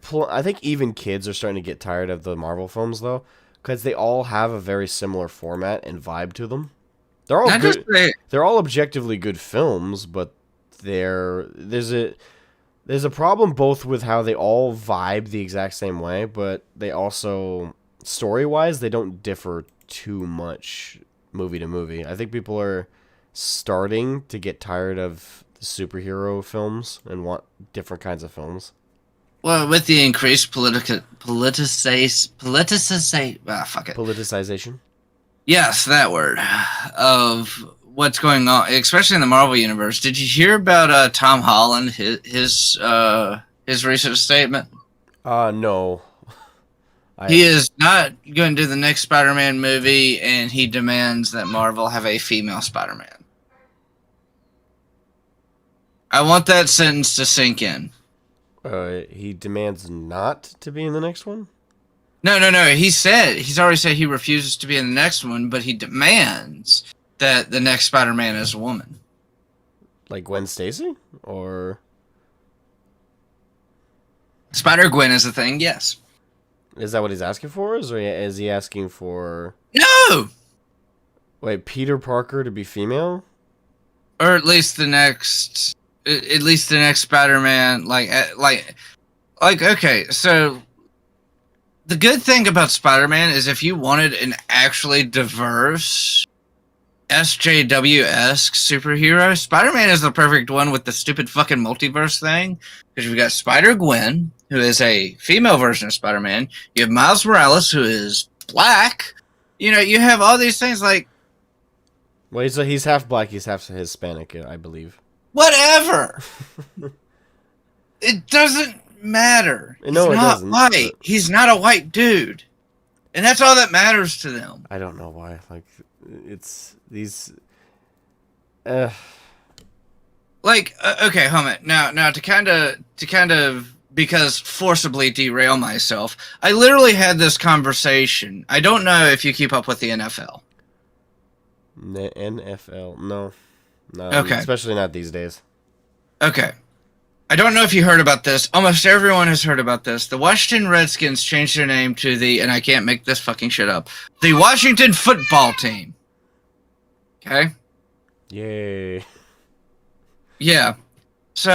even kids are starting to get tired of the Marvel films though, because they all have a very similar format and vibe to them. They're all good. They're all objectively good films, but there's a problem both with how they all vibe the exact same way, but they also, story-wise, they don't differ too much movie to movie. I think people are starting to get tired of the superhero films and want different kinds of films. Well, with the increased Politicization? Yes, that word. Of what's going on, especially in the Marvel universe. Did you hear about Tom Holland, his recent statement? No. He is not going to do the next Spider-Man movie, and he demands that Marvel have a female Spider-Man. I want that sentence to sink in. He demands not to be in the next one? No. He's already said he refuses to be in the next one, but he demands that the next Spider-Man is a woman. Like Gwen Stacy? Or Spider-Gwen is a thing, yes. Is that what he's asking for? Or is he asking for... No! Wait, Peter Parker to be female? Or at least the next Spider-Man, okay, so the good thing about Spider-Man is if you wanted an actually diverse SJW-esque superhero, Spider-Man is the perfect one with the stupid fucking multiverse thing, because you've got Spider-Gwen, who is a female version of Spider-Man, you have Miles Morales, who is black, you have all these things like... Well, he's half black, he's half Hispanic, I believe. Whatever. It doesn't matter. No, it doesn't. White. He's not a white dude, and that's all that matters to them. I don't know why. Like, it's these. Okay, hold on. Now to kind of because forcibly derail myself. I literally had this conversation. I don't know if you keep up with the NFL. The NFL? No. No, Okay. especially not these days. Okay. I don't know if you heard about this. Almost everyone has heard about this. The Washington Redskins changed their name to the, and I can't make this fucking shit up, the Washington Football Team. Okay? Yay. Yeah. So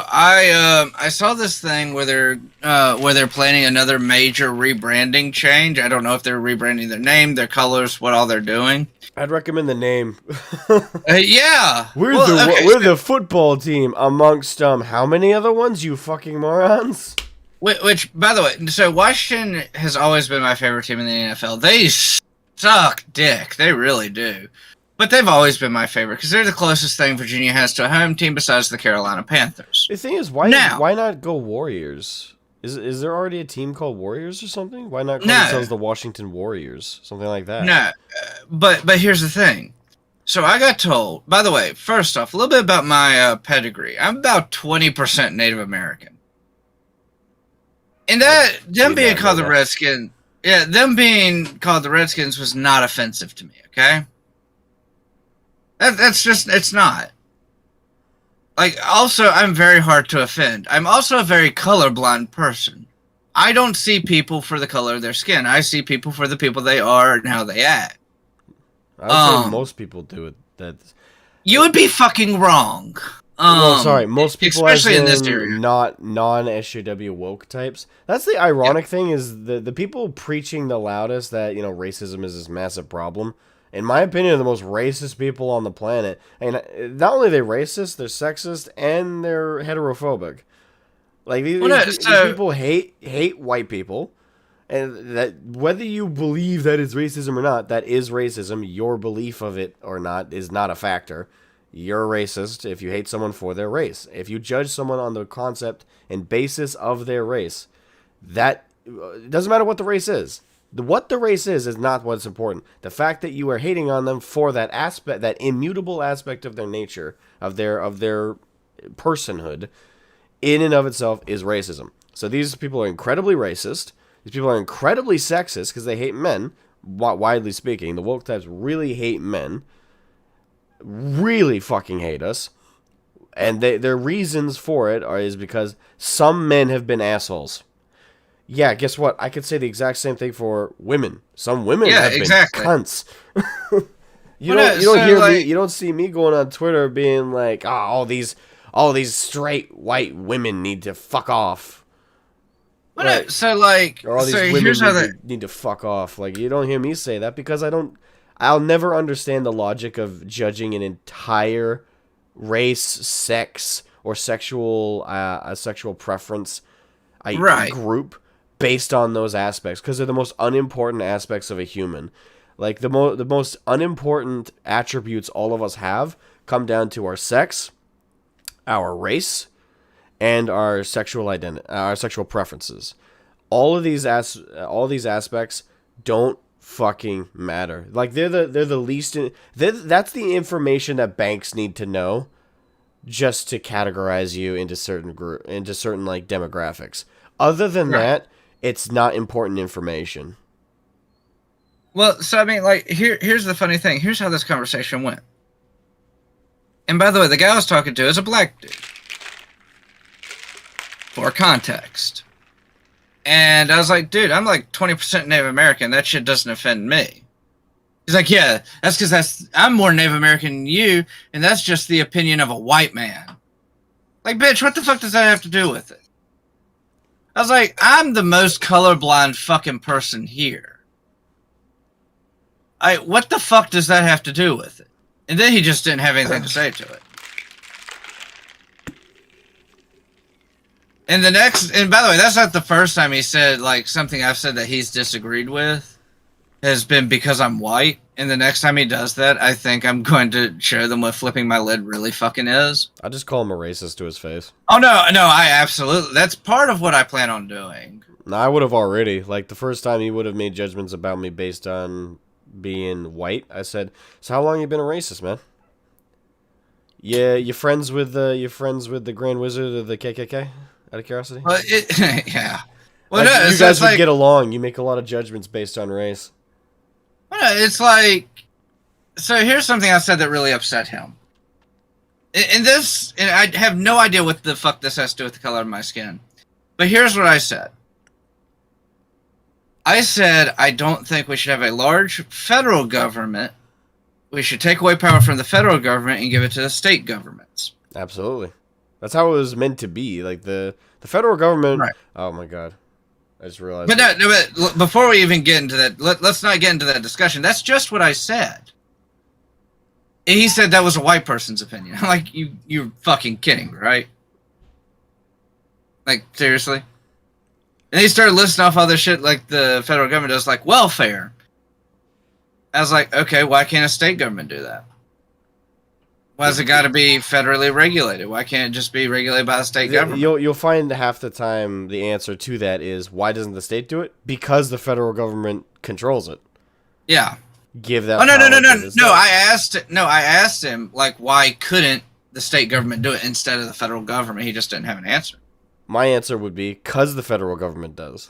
I saw this thing where they're planning another major rebranding change. I don't know if they're rebranding their name, their colors, what all they're doing. I'd recommend the name. Yeah. We're the football team amongst how many other ones, you fucking morons? Which, by the way, so Washington has always been my favorite team in the NFL. They suck dick. They really do. But they've always been my favorite because they're the closest thing Virginia has to a home team besides the Carolina Panthers. The thing is, why not go Warriors? Is there already a team called Warriors or something? Why not call themselves the Washington Warriors? Something like that. No, but here's the thing. So I got told, by the way, first off, a little bit about my pedigree. I'm about 20% Native American. And them being called the Redskins, them being called the Redskins was not offensive to me, okay? That's just, it's not. Like, also, I'm very hard to offend. I'm also a very colorblind person. I don't see people for the color of their skin. I see people for the people they are and how they act. I would say most people do it. You would be fucking wrong. Sorry, most people, especially in this area, not non-SJW woke types. That's the ironic thing, is the people preaching the loudest that, racism is this massive problem. In my opinion, are the most racist people on the planet. And not only are they racist, they're sexist and they're heterophobic. Like these people hate white people, and that whether you believe that it's racism or not, that is racism. Your belief of it or not is not a factor. You're racist if you hate someone for their race. If you judge someone on the concept and basis of their race, that it doesn't matter what the race is. What the race is not what's important. The fact that you are hating on them for that aspect, that immutable aspect of their nature, of their personhood, in and of itself is racism. So these people are incredibly racist. These people are incredibly sexist because they hate men, widely speaking. The woke types really hate men. Really fucking hate us. And their reasons for it is because some men have been assholes. Yeah, guess what? I could say the exact same thing for women. Some women have been cunts. You don't see me going on Twitter being like, all these straight white women need to fuck off. Or all these women need to fuck off. Like, you don't hear me say that because I'll never understand the logic of judging an entire race, sex, or sexual preference group based on those aspects, because they're the most unimportant aspects of a human. Like, the most unimportant attributes all of us have come down to our sex, our race, and our sexual identity, our sexual preferences. All these aspects don't fucking matter. Like, they're the least. That's the information that banks need to know, just to categorize you into certain like demographics. Other than that, it's not important information. Well, so I mean, like, here's the funny thing. Here's how this conversation went. And by the way, the guy I was talking to is a black dude. For context. And I was like, dude, I'm like 20% Native American. That shit doesn't offend me. He's like, yeah, that's because I'm more Native American than you, and that's just the opinion of a white man. Like, bitch, what the fuck does that have to do with it? I was like, I'm the most colorblind fucking person here. What the fuck does that have to do with it? And then he just didn't have anything to say to it. And by the way, that's not the first time he said, like, something I've said that he's disagreed with has been because I'm white. And the next time he does that, I think I'm going to show them what flipping my lid really fucking is. I just call him a racist to his face. Oh, no, I absolutely, that's part of what I plan on doing. No, I would have already. Like, the first time he would have made judgments about me based on being white, I said, so how long you been a racist, man? Yeah, you friends with the Grand Wizard of the KKK? Out of curiosity. Well, yeah. Well, Like, no, you so guys it's would like, get along. You make a lot of judgments based on race. well, no, it's like. So here's something I said that really upset him. And I have no idea what the fuck this has to do with the color of my skin. But here's what I said. I said I don't think we should have a large federal government. We should take away power from the federal government and give it to the state governments. Absolutely. That's how it was meant to be. Like the federal government. Right. Oh my god. I just realized. But no, but before we even get into that, let's not get into that discussion. That's just what I said. He said that was a white person's opinion. I'm like, you're fucking kidding, right? Like, seriously? And he started listing off other shit like the federal government does, like welfare. I was like, okay, why can't a state government do that? Why has it got to be federally regulated? Why can't it just be regulated by the state government? You'll find half the time the answer to that is, why doesn't the state do it? Because the federal government controls it. Yeah. Give that. Oh no. No, I asked him like, why couldn't the state government do it instead of the federal government? He just didn't have an answer. My answer would be, because the federal government does.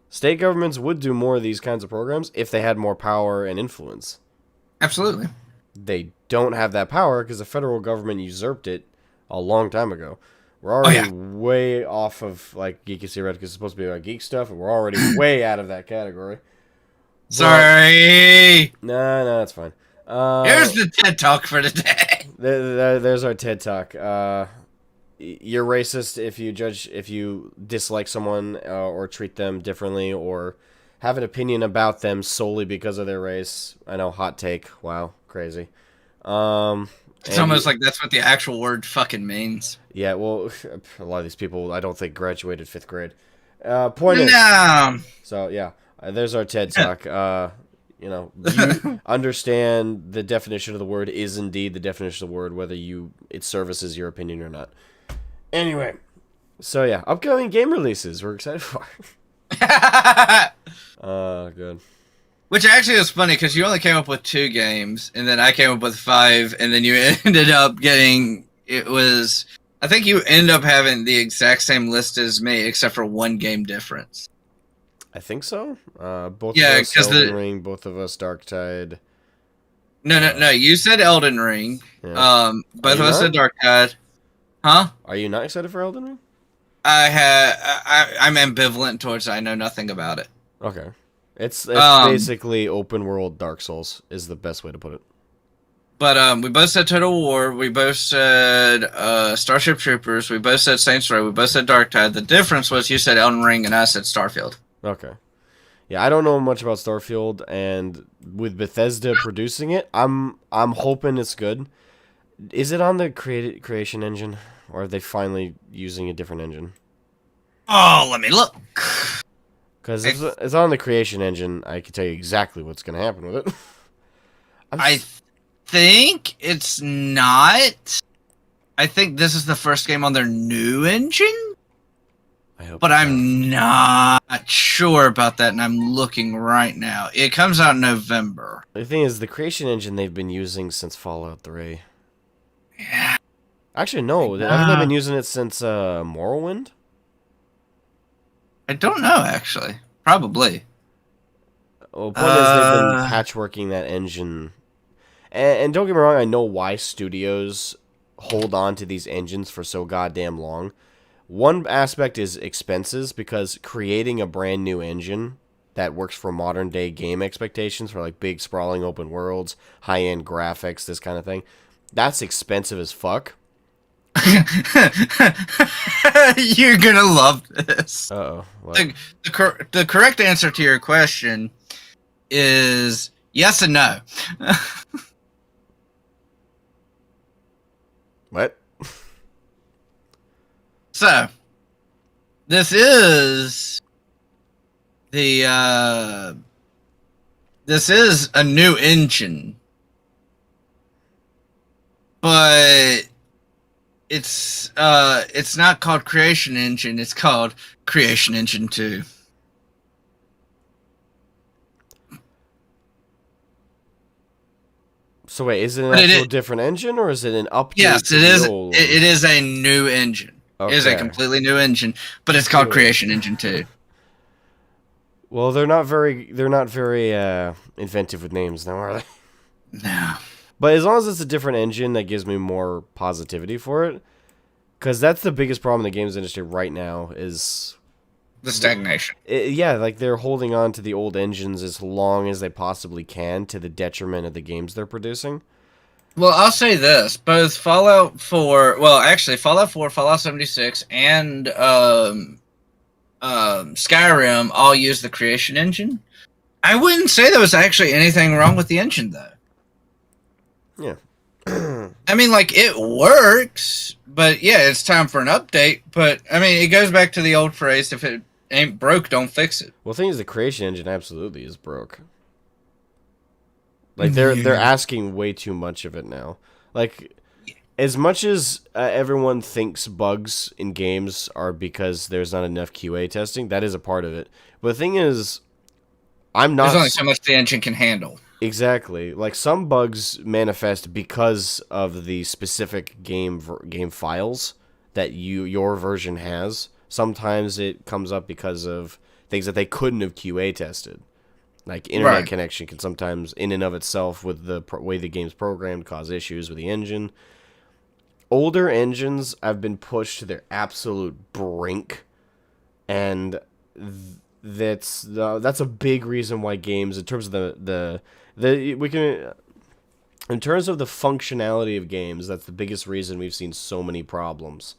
State governments would do more of these kinds of programs if they had more power and influence. Absolutely. They don't have that power because the federal government usurped it a long time ago. We're already way off of like Geeky Red because it's supposed to be like geek stuff, and we're already way out of that category. Sorry. No, that's fine. Here's the TED Talk for today. There's our TED Talk. You're racist if you dislike someone or treat them differently or have an opinion about them solely because of their race. I know, hot take. Wow, crazy. It's almost like that's what the actual word fucking means. Yeah, well, a lot of these people I don't think graduated 5th grade. Point is, so yeah, there's our TED Talk. You understand the definition of the word is indeed the definition of the word, whether it services your opinion or not. Anyway, so yeah, upcoming game releases we're excited for. Good. Which actually is funny because you only came up with 2 games, and then I came up with 5, and then you ended up getting I think you end up having the exact same list as me, except for 1 game difference. I think so. Both of us Elden Ring, both of us Darktide. No. You said Elden Ring. Yeah. Both of us said Darktide. Huh? Are you not excited for Elden Ring? I'm ambivalent towards it. I know nothing about it. Okay. It's basically open world Dark Souls is the best way to put it. But we both said Total War. We both said Starship Troopers. We both said Saints Row. We both said Darktide. The difference was you said Elden Ring and I said Starfield. Okay. Yeah, I don't know much about Starfield, and with Bethesda producing it, I'm hoping it's good. Is it on the creation engine, or are they finally using a different engine? Oh, let me look. Because if it's on the creation engine, I can tell you exactly what's going to happen with it. I think it's not. I think this is the first game on their new engine. I hope, but I'm not sure about that, and I'm looking right now. It comes out in November. The thing is, the creation engine they've been using since Fallout 3. Yeah. Actually, no. Haven't they been using it since Morrowind? I don't know, actually. Probably. Well, the point is they've been patchworking that engine. And don't get me wrong, I know why studios hold on to these engines for so goddamn long. One aspect is expenses, because creating a brand new engine that works for modern day game expectations for like big sprawling open worlds, high-end graphics, this kind of thing, that's expensive as fuck. You're gonna love this. Uh-oh. The correct answer to your question is yes and no. What? So, this is a new engine, but it's not called Creation Engine. It's called Creation Engine 2. So wait, is it an actual different engine, or is it an update? Yes, it is. It is a new engine. It is a Okay. completely new engine, but it's called Good. Creation Engine 2. Well, they're not very inventive with names now, are they? No. But as long as it's a different engine, that gives me more positivity for it. Because that's the biggest problem in the games industry right now is, The stagnation. yeah, like they're holding on to the old engines as long as they possibly can to the detriment of the games they're producing. Well, I'll say this: both Fallout 4, well, actually, Fallout 4, Fallout 76, and Skyrim all use the Creation Engine. I wouldn't say there was actually anything wrong with the engine, though. Yeah. I mean, like, it works, but yeah, it's time for an update. But, I mean, it goes back to the old phrase: if it ain't broke, don't fix it. Well, the thing is, the creation engine absolutely is broke. Like they're asking way too much of it now. Like as much as everyone thinks bugs in games are because there's not enough QA testing, that is a part of it. But the thing is, I'm There's not only so much the engine can handle. exactly like some bugs manifest because of the specific game files that your version has. Sometimes it comes up because of things that they couldn't have QA tested. Like internet Right. connection can sometimes, in and of itself, with the way the game's programmed, cause issues with the engine. Older engines have been pushed to their absolute brink, and that's a big reason why games, in terms of the we can, in terms of the functionality of games, that's the biggest reason we've seen so many problems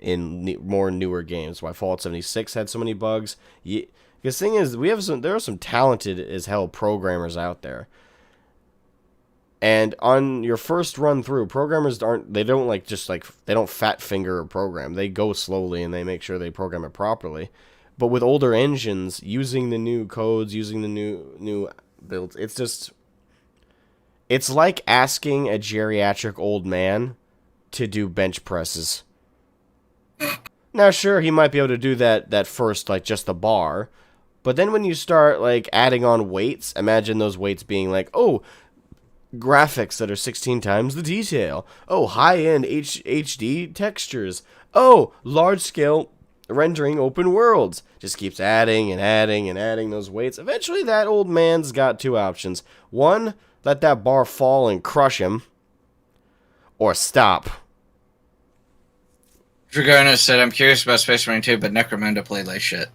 in more newer games. Why Fallout 76 had so many bugs. Because the thing is, there are some talented as hell programmers out there. And on your first run through, programmers they don't fat finger a program. They go slowly and they make sure they program it properly. But with older engines, using the new codes, using the new builds, it's like asking a geriatric old man to do bench presses. Now, sure, he might be able to do that first, like just the bar. But then when you start like adding on weights, imagine those weights being like, oh, graphics that are 16 times the detail. Oh, high-end HD textures. Oh, large-scale rendering open worlds. Just keeps adding and adding and adding those weights. Eventually, that old man's got two options. One, let that bar fall and crush him. Or stop. Dragonis said, I'm curious about Space Marine 2, but Necromunda played like shit.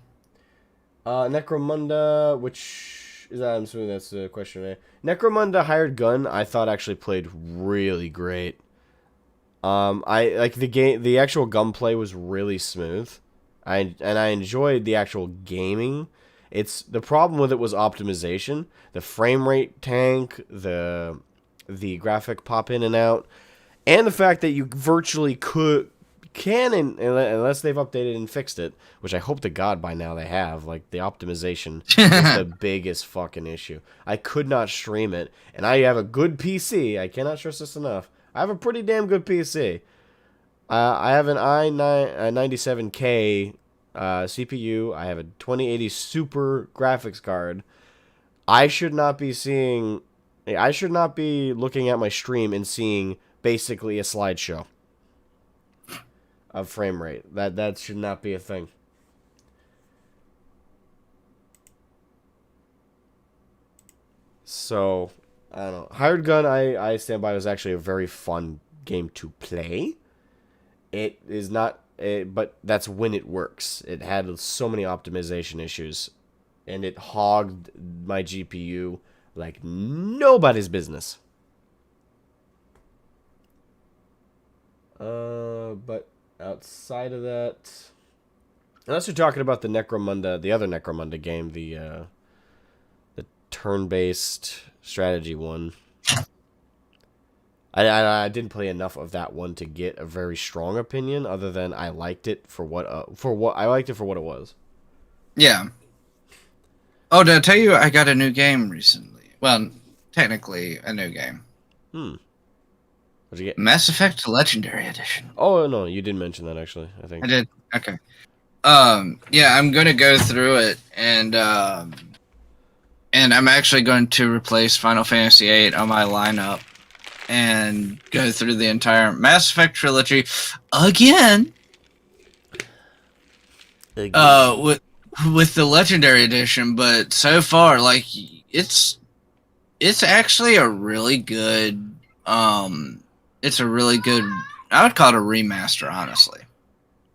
Necromunda, which is I'm assuming that's the question. Eh? Necromunda Hired Gun, I thought actually played really great. I like the game. The actual gunplay was really smooth. I enjoyed the actual gaming. It's the problem with it was optimization. The frame rate tank, the graphic pop in and out, and the fact that you virtually can, unless they've updated and fixed it, which I hope to God by now they have. Like, the optimization is the biggest fucking issue. I could not stream it, and I have a good PC. I cannot stress this enough. I have a pretty damn good PC. I have an i97K CPU. I have a 2080 Super graphics card. I should not be looking at my stream and seeing basically a slideshow of frame rate. That should not be a thing. So, I don't know. Hired Gun, I stand by, was actually a very fun game to play. It is not, but that's when it works. It had so many optimization issues, and it hogged my GPU like nobody's business. But outside of that, unless you're talking about the other Necromunda game, the turn-based strategy one, I didn't play enough of that one to get a very strong opinion. Other than I liked it for what it was. Yeah. Oh, did I tell you I got a new game recently? Well, technically a new game. What'd you get? Mass Effect Legendary Edition. Oh no, you did mention that actually. I think I did. Okay. Yeah, I'm gonna go through it, and I'm actually going to replace Final Fantasy VIII on my lineup, and go through the entire Mass Effect trilogy again. Again. With the Legendary Edition, but so far, like it's actually a really good. It's a really good. I would call it a remaster, honestly.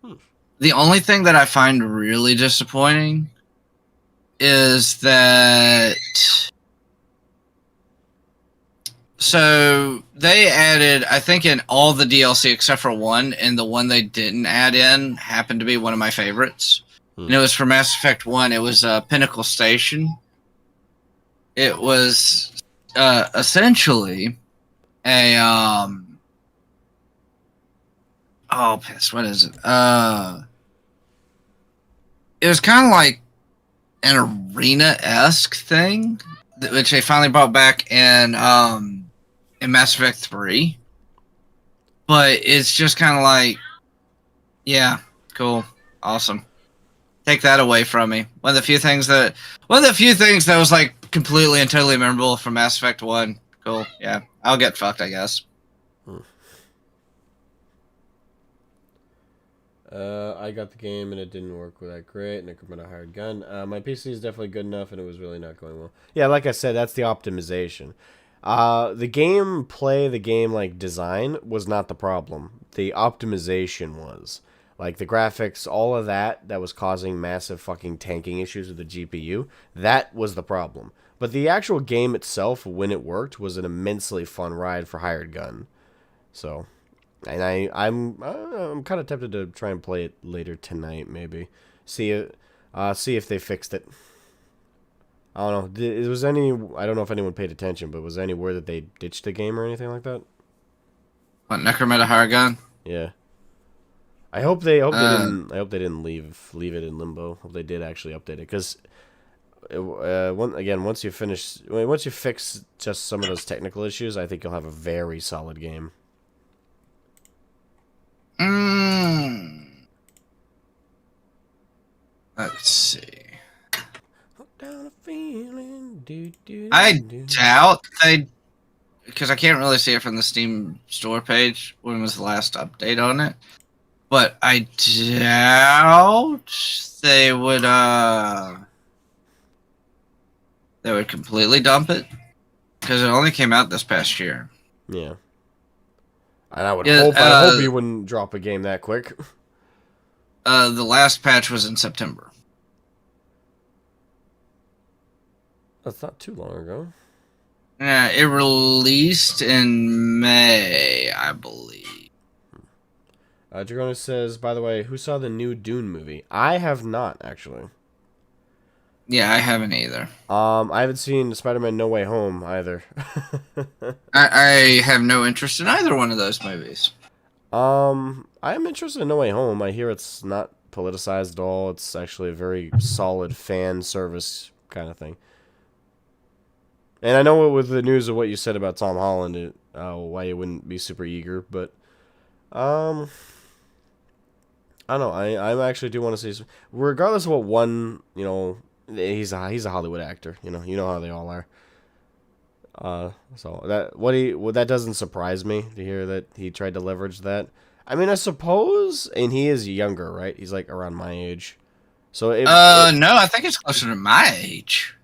Hmm. The only thing that I find really disappointing is that so they added, I think, in all the DLC except for one, and the one they didn't add in happened to be one of my favorites. Hmm. And it was for Mass Effect 1. It was Pinnacle Station. It was essentially a oh piss, what is it? It was kind of like an arena-esque thing, which they finally brought back in Mass Effect 3. But it's just kind of like, yeah, cool, awesome. Take that away from me. One of the few things that was like completely and totally memorable from Mass Effect 1. Cool, yeah. I'll get fucked, I guess. Hmm. I got the game and it didn't work that great, and it could have been a hired gun. My PC is definitely good enough, and it was really not going well. Yeah, like I said, that's the optimization. The gameplay, the game like design was not the problem. The optimization was. Like the graphics, all of that was causing massive fucking tanking issues with the GPU. That was the problem. But the actual game itself, when it worked, was an immensely fun ride for hired gun. So, and I'm kind of tempted to try and play it later tonight, maybe. See if they fixed it. I don't know. I don't know if anyone paid attention, but was there any word that they ditched the game or anything like that? What, Necrometa Haragon? Yeah. I Uh, hope they didn't leave it in limbo. Hope they did actually update it, because once you fix just some of those technical issues, I think you'll have a very solid game. mm, let's see. Down a feeling, I doubt they, because I can't really see it from the Steam store page. When was the last update on it? But I doubt they would completely dump it, because it only came out this past year. Yeah. And Yeah, I hope you wouldn't drop a game that quick. the last patch was in September. That's not too long ago. Yeah, it released in May, I believe. Dragona says, by the way, who saw the new Dune movie? I have not, actually. Yeah, I haven't either. I haven't seen Spider-Man No Way Home either. I have no interest in either one of those movies. I'm interested in No Way Home. I hear it's not politicized at all. It's actually a very solid fan service kind of thing. And I know with the news of what you said about Tom Holland, why you wouldn't be super eager, but I don't know. I actually do want to see, regardless of what one, he's a Hollywood actor. You know how they all are. So that doesn't surprise me to hear that he tried to leverage that. I mean, I suppose, and he is younger, right? He's like around my age. So no, I think it's closer to my age.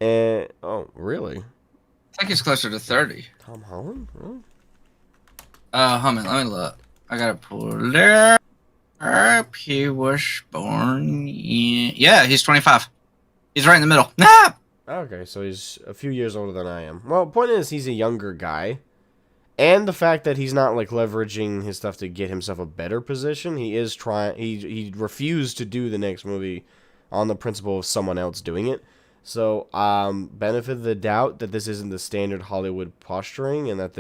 Oh, really? I think it's closer to 30. Tom Holland? Really? Hold on, let me look. I gotta pull it up. He was born in... Yeah, he's 25. He's right in the middle. Ah! Okay, so he's a few years older than I am. Well, point is, he's a younger guy. And the fact that he's not, like, leveraging his stuff to get himself a better position, he is trying... He refused to do the next movie on the principle of someone else doing it. So, benefit of the doubt that this isn't the standard Hollywood posturing, and that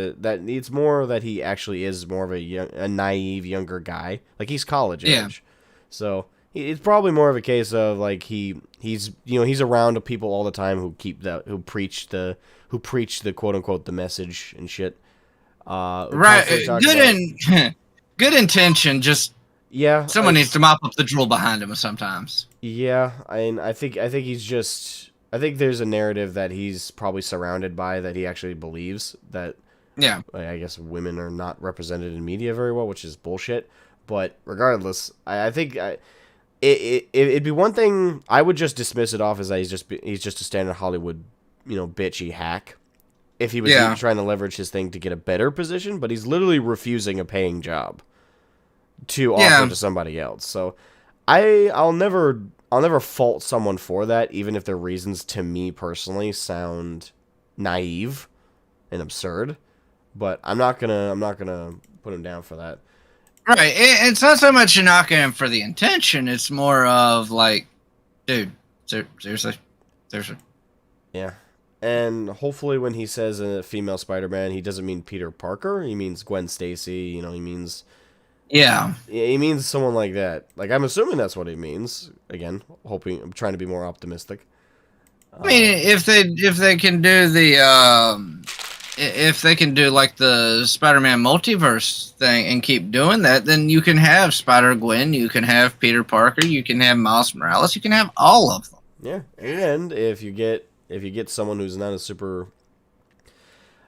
it's more that he actually is more of a naive younger guy. Like, he's college age. So, it's probably more of a case of, like, he's around people all the time who preach the quote unquote the message and shit. Right, good intention. Just someone needs to mop up the drool behind him sometimes. Yeah, I think he's just. I think there's a narrative that he's probably surrounded by that he actually believes that. Yeah, I guess women are not represented in media very well, which is bullshit. But regardless, I think it'd be one thing. I would just dismiss it off as that he's just a standard Hollywood, bitchy hack. If he was Yeah. trying to leverage his thing to get a better position, but he's literally refusing a paying job to Yeah. offer to somebody else. So I'll never fault someone for that, even if their reasons to me personally sound naive and absurd. But I'm not gonna put him down for that. Right. It's not so much you're knocking him for the intention. It's more of like, dude, seriously. Yeah. And hopefully when he says a female Spider-Man, he doesn't mean Peter Parker. He means Gwen Stacy. He means... Yeah. He means someone like that. Like, I'm assuming that's what he means. Again, I'm trying to be more optimistic. I mean, if they can do if they can do like the Spider-Man multiverse thing and keep doing that, then you can have Spider-Gwen, you can have Peter Parker, you can have Miles Morales, you can have all of them. Yeah, and if you get someone who's not a super,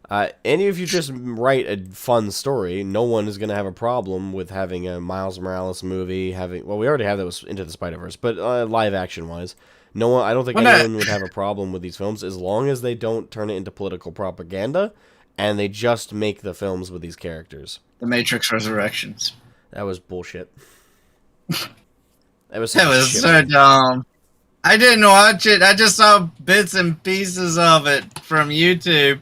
and if you just write a fun story, no one is gonna have a problem with having a Miles Morales movie. We already have that with Into the Spider-Verse, but live action wise, no one. I don't think anyone would have a problem with these films as long as they don't turn it into political propaganda, and they just make the films with these characters. The Matrix Resurrections. That was bullshit. That was so dumb. I didn't watch it. I just saw bits and pieces of it from YouTube,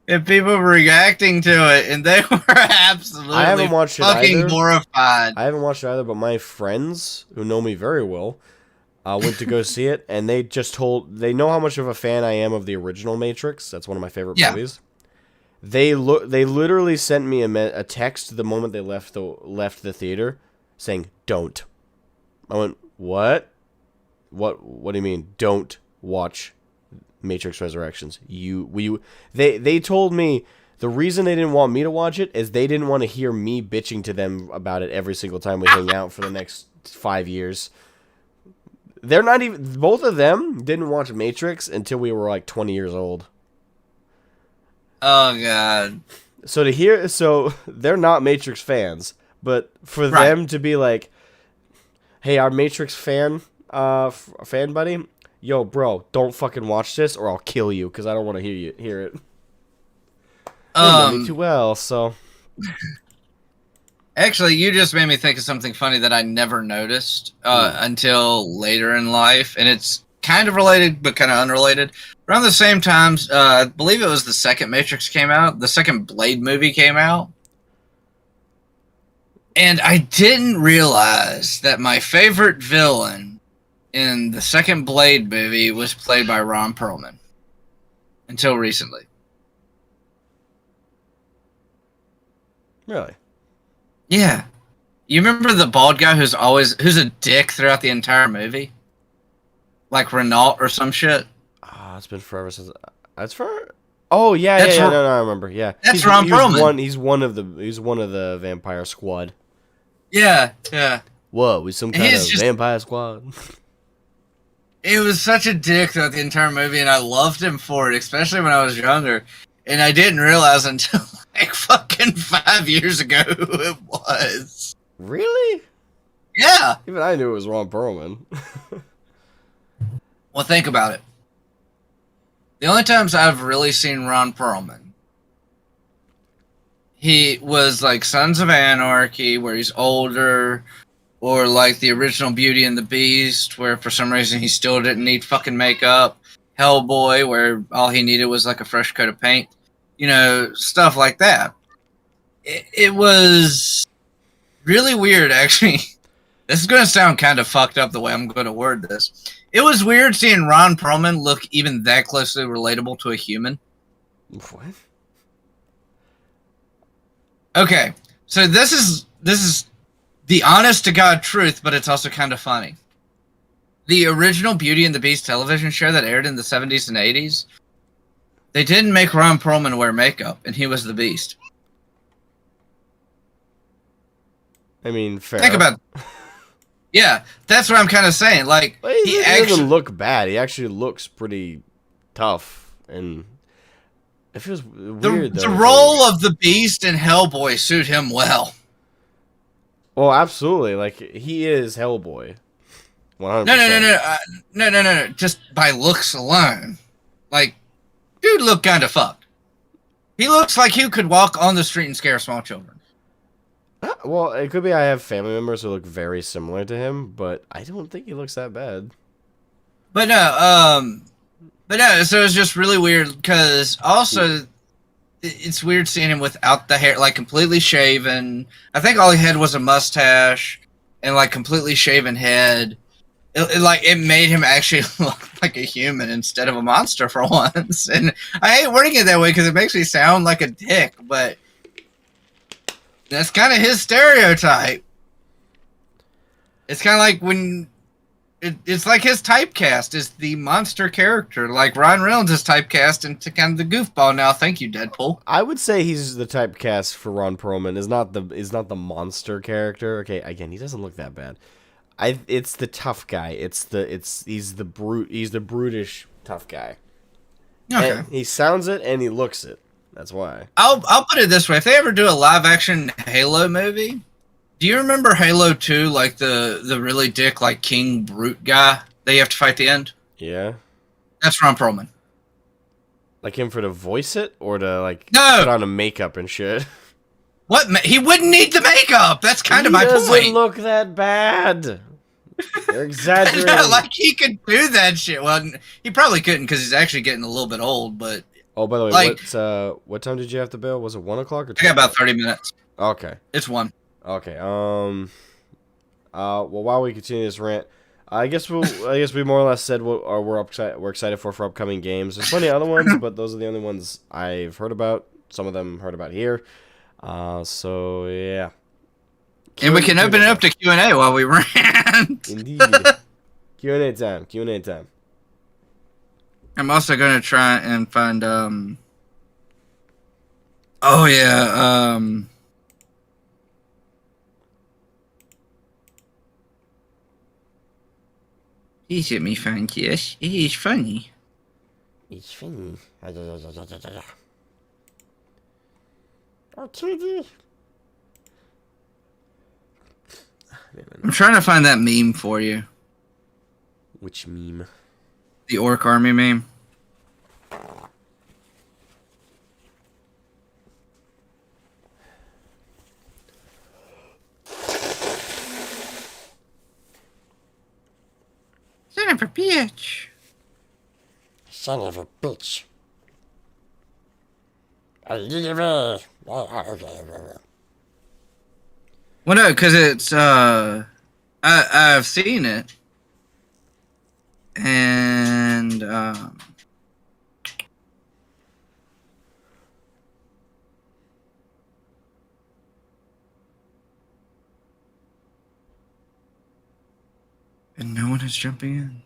and people were reacting to it, and they were absolutely I haven't watched it fucking either. horrified. I haven't watched it either, but my friends who know me very well went to go see it, and they know how much of a fan I am of the original Matrix. That's one of my favorite movies. They literally sent me a text the moment they left the theater, saying "Don't." I went, "What? What do you mean? Don't watch Matrix Resurrections?" They told me the reason they didn't want me to watch it is they didn't want to hear me bitching to them about it every single time we hang out for the next 5 years. They're not even... Both of them didn't watch Matrix until we were like 20 years old. Oh, God. So they're not Matrix fans, but for them to be like, "Hey, our Matrix fan buddy, yo, bro, don't fucking watch this or I'll kill you because I don't want to hear it." They know me too well, so... Actually, you just made me think of something funny that I never noticed until later in life, and it's kind of related but kind of unrelated. Around the same times, I believe it was the second Matrix came out, the second Blade movie came out, and I didn't realize that my favorite villain in the second Blade movie was played by Ron Perlman until recently. Really? Yeah. You remember the bald guy who's a dick throughout the entire movie? Like Renault or some shit? It's been forever since... That's for... Oh, yeah, no, I remember, yeah. That's Ron Perlman. He's one of the vampire squad. Yeah. Whoa, we some kind of vampire squad. It was such a dick throughout the entire movie, and I loved him for it, especially when I was younger. And I didn't realize until like fucking 5 years ago who it was. Really? Yeah. Even I knew it was Ron Perlman. Well, think about it. The only times I've really seen Ron Perlman, he was like Sons of Anarchy, where he's older, or like the original Beauty and the Beast, where for some reason he still didn't need fucking makeup. Hellboy, where all he needed was like a fresh coat of paint. You know, stuff like that. It was really weird, actually. This is going to sound kind of fucked up the way I'm going to word this. It was weird seeing Ron Perlman look even that closely relatable to a human. What? Okay, so this is the honest to God truth, but it's also kind of funny. The original Beauty and the Beast television show that aired in the 70s and 80s, they didn't make Ron Perlman wear makeup, and he was the Beast. I mean, fair. Think about it. Yeah, that's what I'm kind of saying. Like, he doesn't look bad. He actually looks pretty tough, and it feels weird. The role of the Beast in Hellboy suit him well. Well, absolutely. Like, he is Hellboy. 100%. No. Just by looks alone, like, dude, look kind of fucked. He looks like he could walk on the street and scare small children. Well, it could be I have family members who look very similar to him, but I don't think he looks that bad. But no, so it's just really weird because also it's weird seeing him without the hair, like completely shaven. I think all he had was a mustache and like completely shaven head. It made him actually look like a human instead of a monster for once. And I hate wording it that way because it makes me sound like a dick, but that's kind of his stereotype. It's kind of like when it's like his typecast is the monster character. Like Ryan Reynolds is typecast into kind of the goofball now. Thank you, Deadpool. I would say he's the typecast for Ron Perlman. Is not the monster character. Okay, again, he doesn't look that bad. It's the tough guy. He's the brutish tough guy. Okay. And he sounds it and he looks it. That's why. I'll put it this way: if they ever do a live action Halo movie, do you remember Halo 2, like the really dick like King Brute guy that you have to fight at the end? Yeah. That's Ron Perlman. Like him for to voice it or to like No! put on a makeup and shit. What? He wouldn't need the makeup. That's kind of my He doesn't point. look that bad. You're exaggerating. Like he could do that shit. Well, he probably couldn't because he's actually getting a little bit old. But Oh, by the way, like, what time did you have to bail? Was it 1 o'clock or 2? I got about 30 minutes. Okay. It's 1. Okay. Well, while we continue this rant, I guess we more or less said what we're excited for upcoming games. There's plenty of other ones, but those are the only ones I've heard about. Some of them heard about here. So yeah. And we can open it up to Q&A while we rant. Indeed. Q&A time. Q&A time. I'm also going to try and find, oh yeah, He's at me fun, yes. It is funny. It's funny. Oh, TV. I'm trying to find that meme for you. Which meme? The Orc Army meme. Son of a bitch. Son of a bitch. Well, no, because it's, I've seen it. And, and no one is jumping in.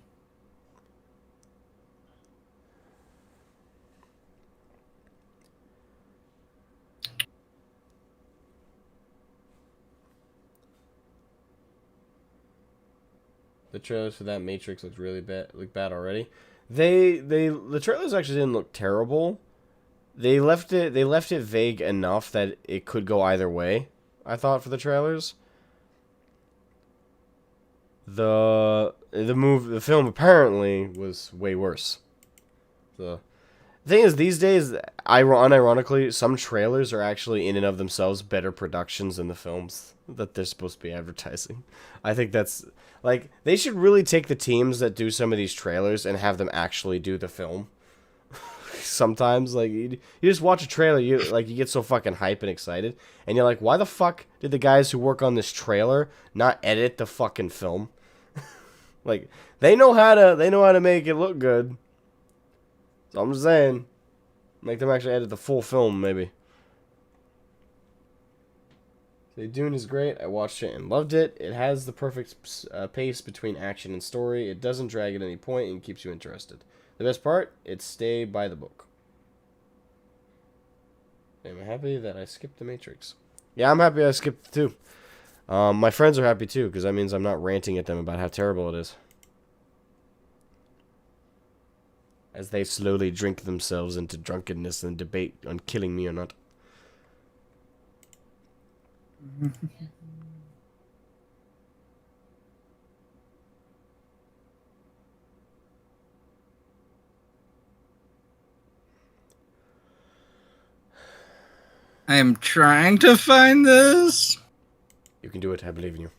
The trailers for that Matrix look really bad. Look bad already. The trailers actually didn't look terrible. They left it vague enough that it could go either way. I thought for the trailers. The film apparently was way worse. The thing is, these days, unironically, some trailers are actually in and of themselves better productions than the films that they're supposed to be advertising. I think that's like they should really take the teams that do some of these trailers and have them actually do the film. Sometimes, like you just watch a trailer, you get so fucking hype and excited, and you're like, why the fuck did the guys who work on this trailer not edit the fucking film? Like they know how to make it look good. So I'm just saying, make them actually edit the full film, maybe. So Dune is great. I watched it and loved it. It has the perfect pace between action and story. It doesn't drag at any point and keeps you interested. The best part, it's stay by the book. I'm happy that I skipped The Matrix. Yeah, I'm happy I skipped it too. My friends are happy too, because that means I'm not ranting at them about how terrible it is. As they slowly drink themselves into drunkenness and debate on killing me or not. I am trying to find this. You can do it. I believe in you.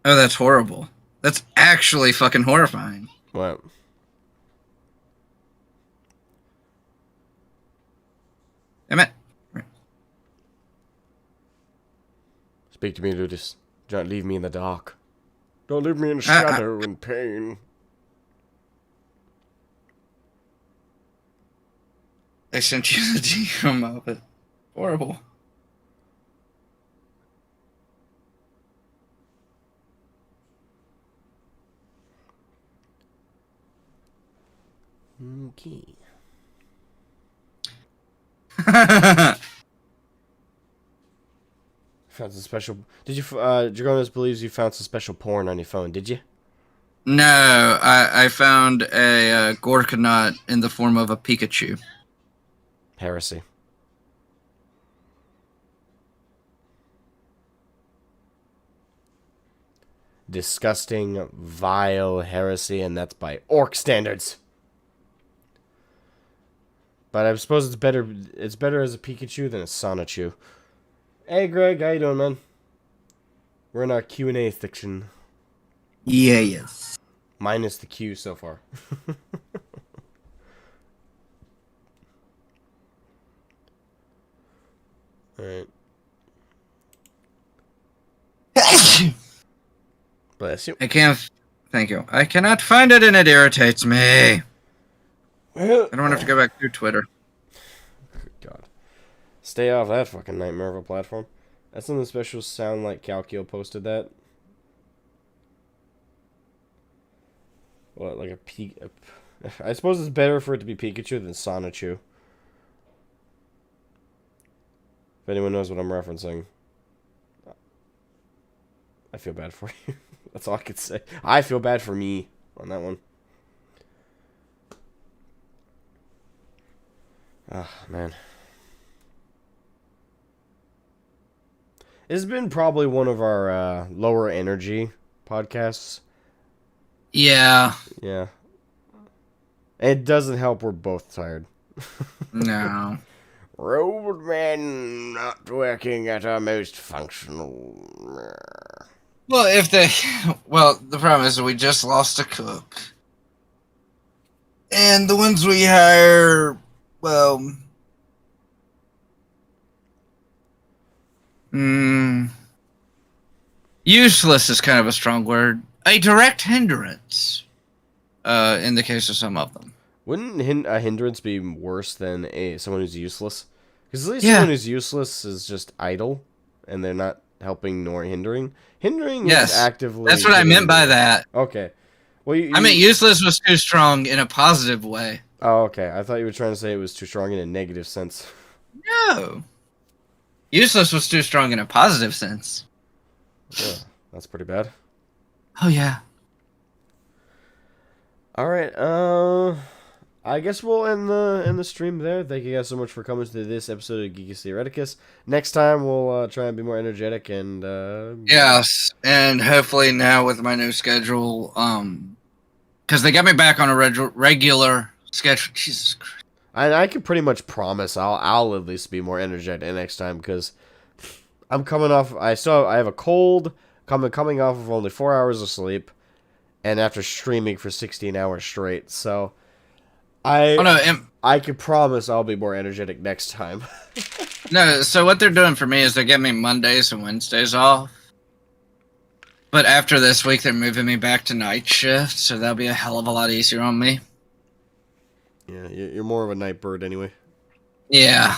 Oh, that's horrible. That's actually fucking horrifying. What? Damn it. Speak to me, Ludus. Don't leave me in the dark. Don't leave me in shadow and pain. I sent you the DM of it. Horrible. Okay. Found some special. Did you? Dragonis believes you found some special porn on your phone. Did you? No, I found a Gorkanaut in the form of a Pikachu. Heresy. Disgusting, vile heresy, and that's by orc standards. But I suppose it's better. It's better as a Pikachu than a Sonichu. Hey, Greg, how you doing, man? We're in our Q&A section. Yeah, yes. Minus the Q so far. Alright. Bless you. I can't. Thank you. I cannot find it, and it irritates me. I don't want to have to go back through Twitter. Good God. Stay off that fucking nightmare of a platform. That's something special. Sound like Calcio posted that. What, like a peak? I suppose it's better for it to be Pikachu than Sonichu. If anyone knows what I'm referencing, I feel bad for you. That's all I could say. I feel bad for me on that one. Ah, man. It's been probably one of our lower energy podcasts. Yeah. Yeah. It doesn't help we're both tired. No. Roadman not working at our most functional. Well, the problem is we just lost a cook. And the ones we hire, well... useless is kind of a strong word. A direct hindrance, in the case of some of them. Wouldn't a hindrance be worse than someone who's useless? Because at least Yeah. someone who's useless is just idle, and they're not helping nor hindering. Hindering Yes. is actively... That's what I meant by that. Okay. Well, I meant useless was too strong in a positive way. Oh, okay. I thought you were trying to say it was too strong in a negative sense. No. Useless was too strong in a positive sense. Yeah, that's pretty bad. Oh, yeah. All right. I guess we'll end the stream there. Thank you guys so much for coming to this episode of Geekus Theoreticus. Next time we'll try and be more energetic and Yes, and hopefully now with my new schedule, because they got me back on a regular schedule. Jesus Christ. I can pretty much promise I'll at least be more energetic next time because I'm coming off. I have a cold. Coming off of only 4 hours of sleep, and after streaming for 16 hours straight, so I can promise I'll be more energetic next time. No, so what they're doing for me is they're giving me Mondays and Wednesdays off. But after this week, they're moving me back to night shift, so that'll be a hell of a lot easier on me. Yeah, you're more of a night bird anyway. Yeah.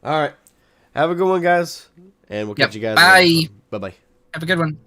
All right. Have a good one, guys. And we'll catch you guys Bye. later. Bye-bye. Have a good one.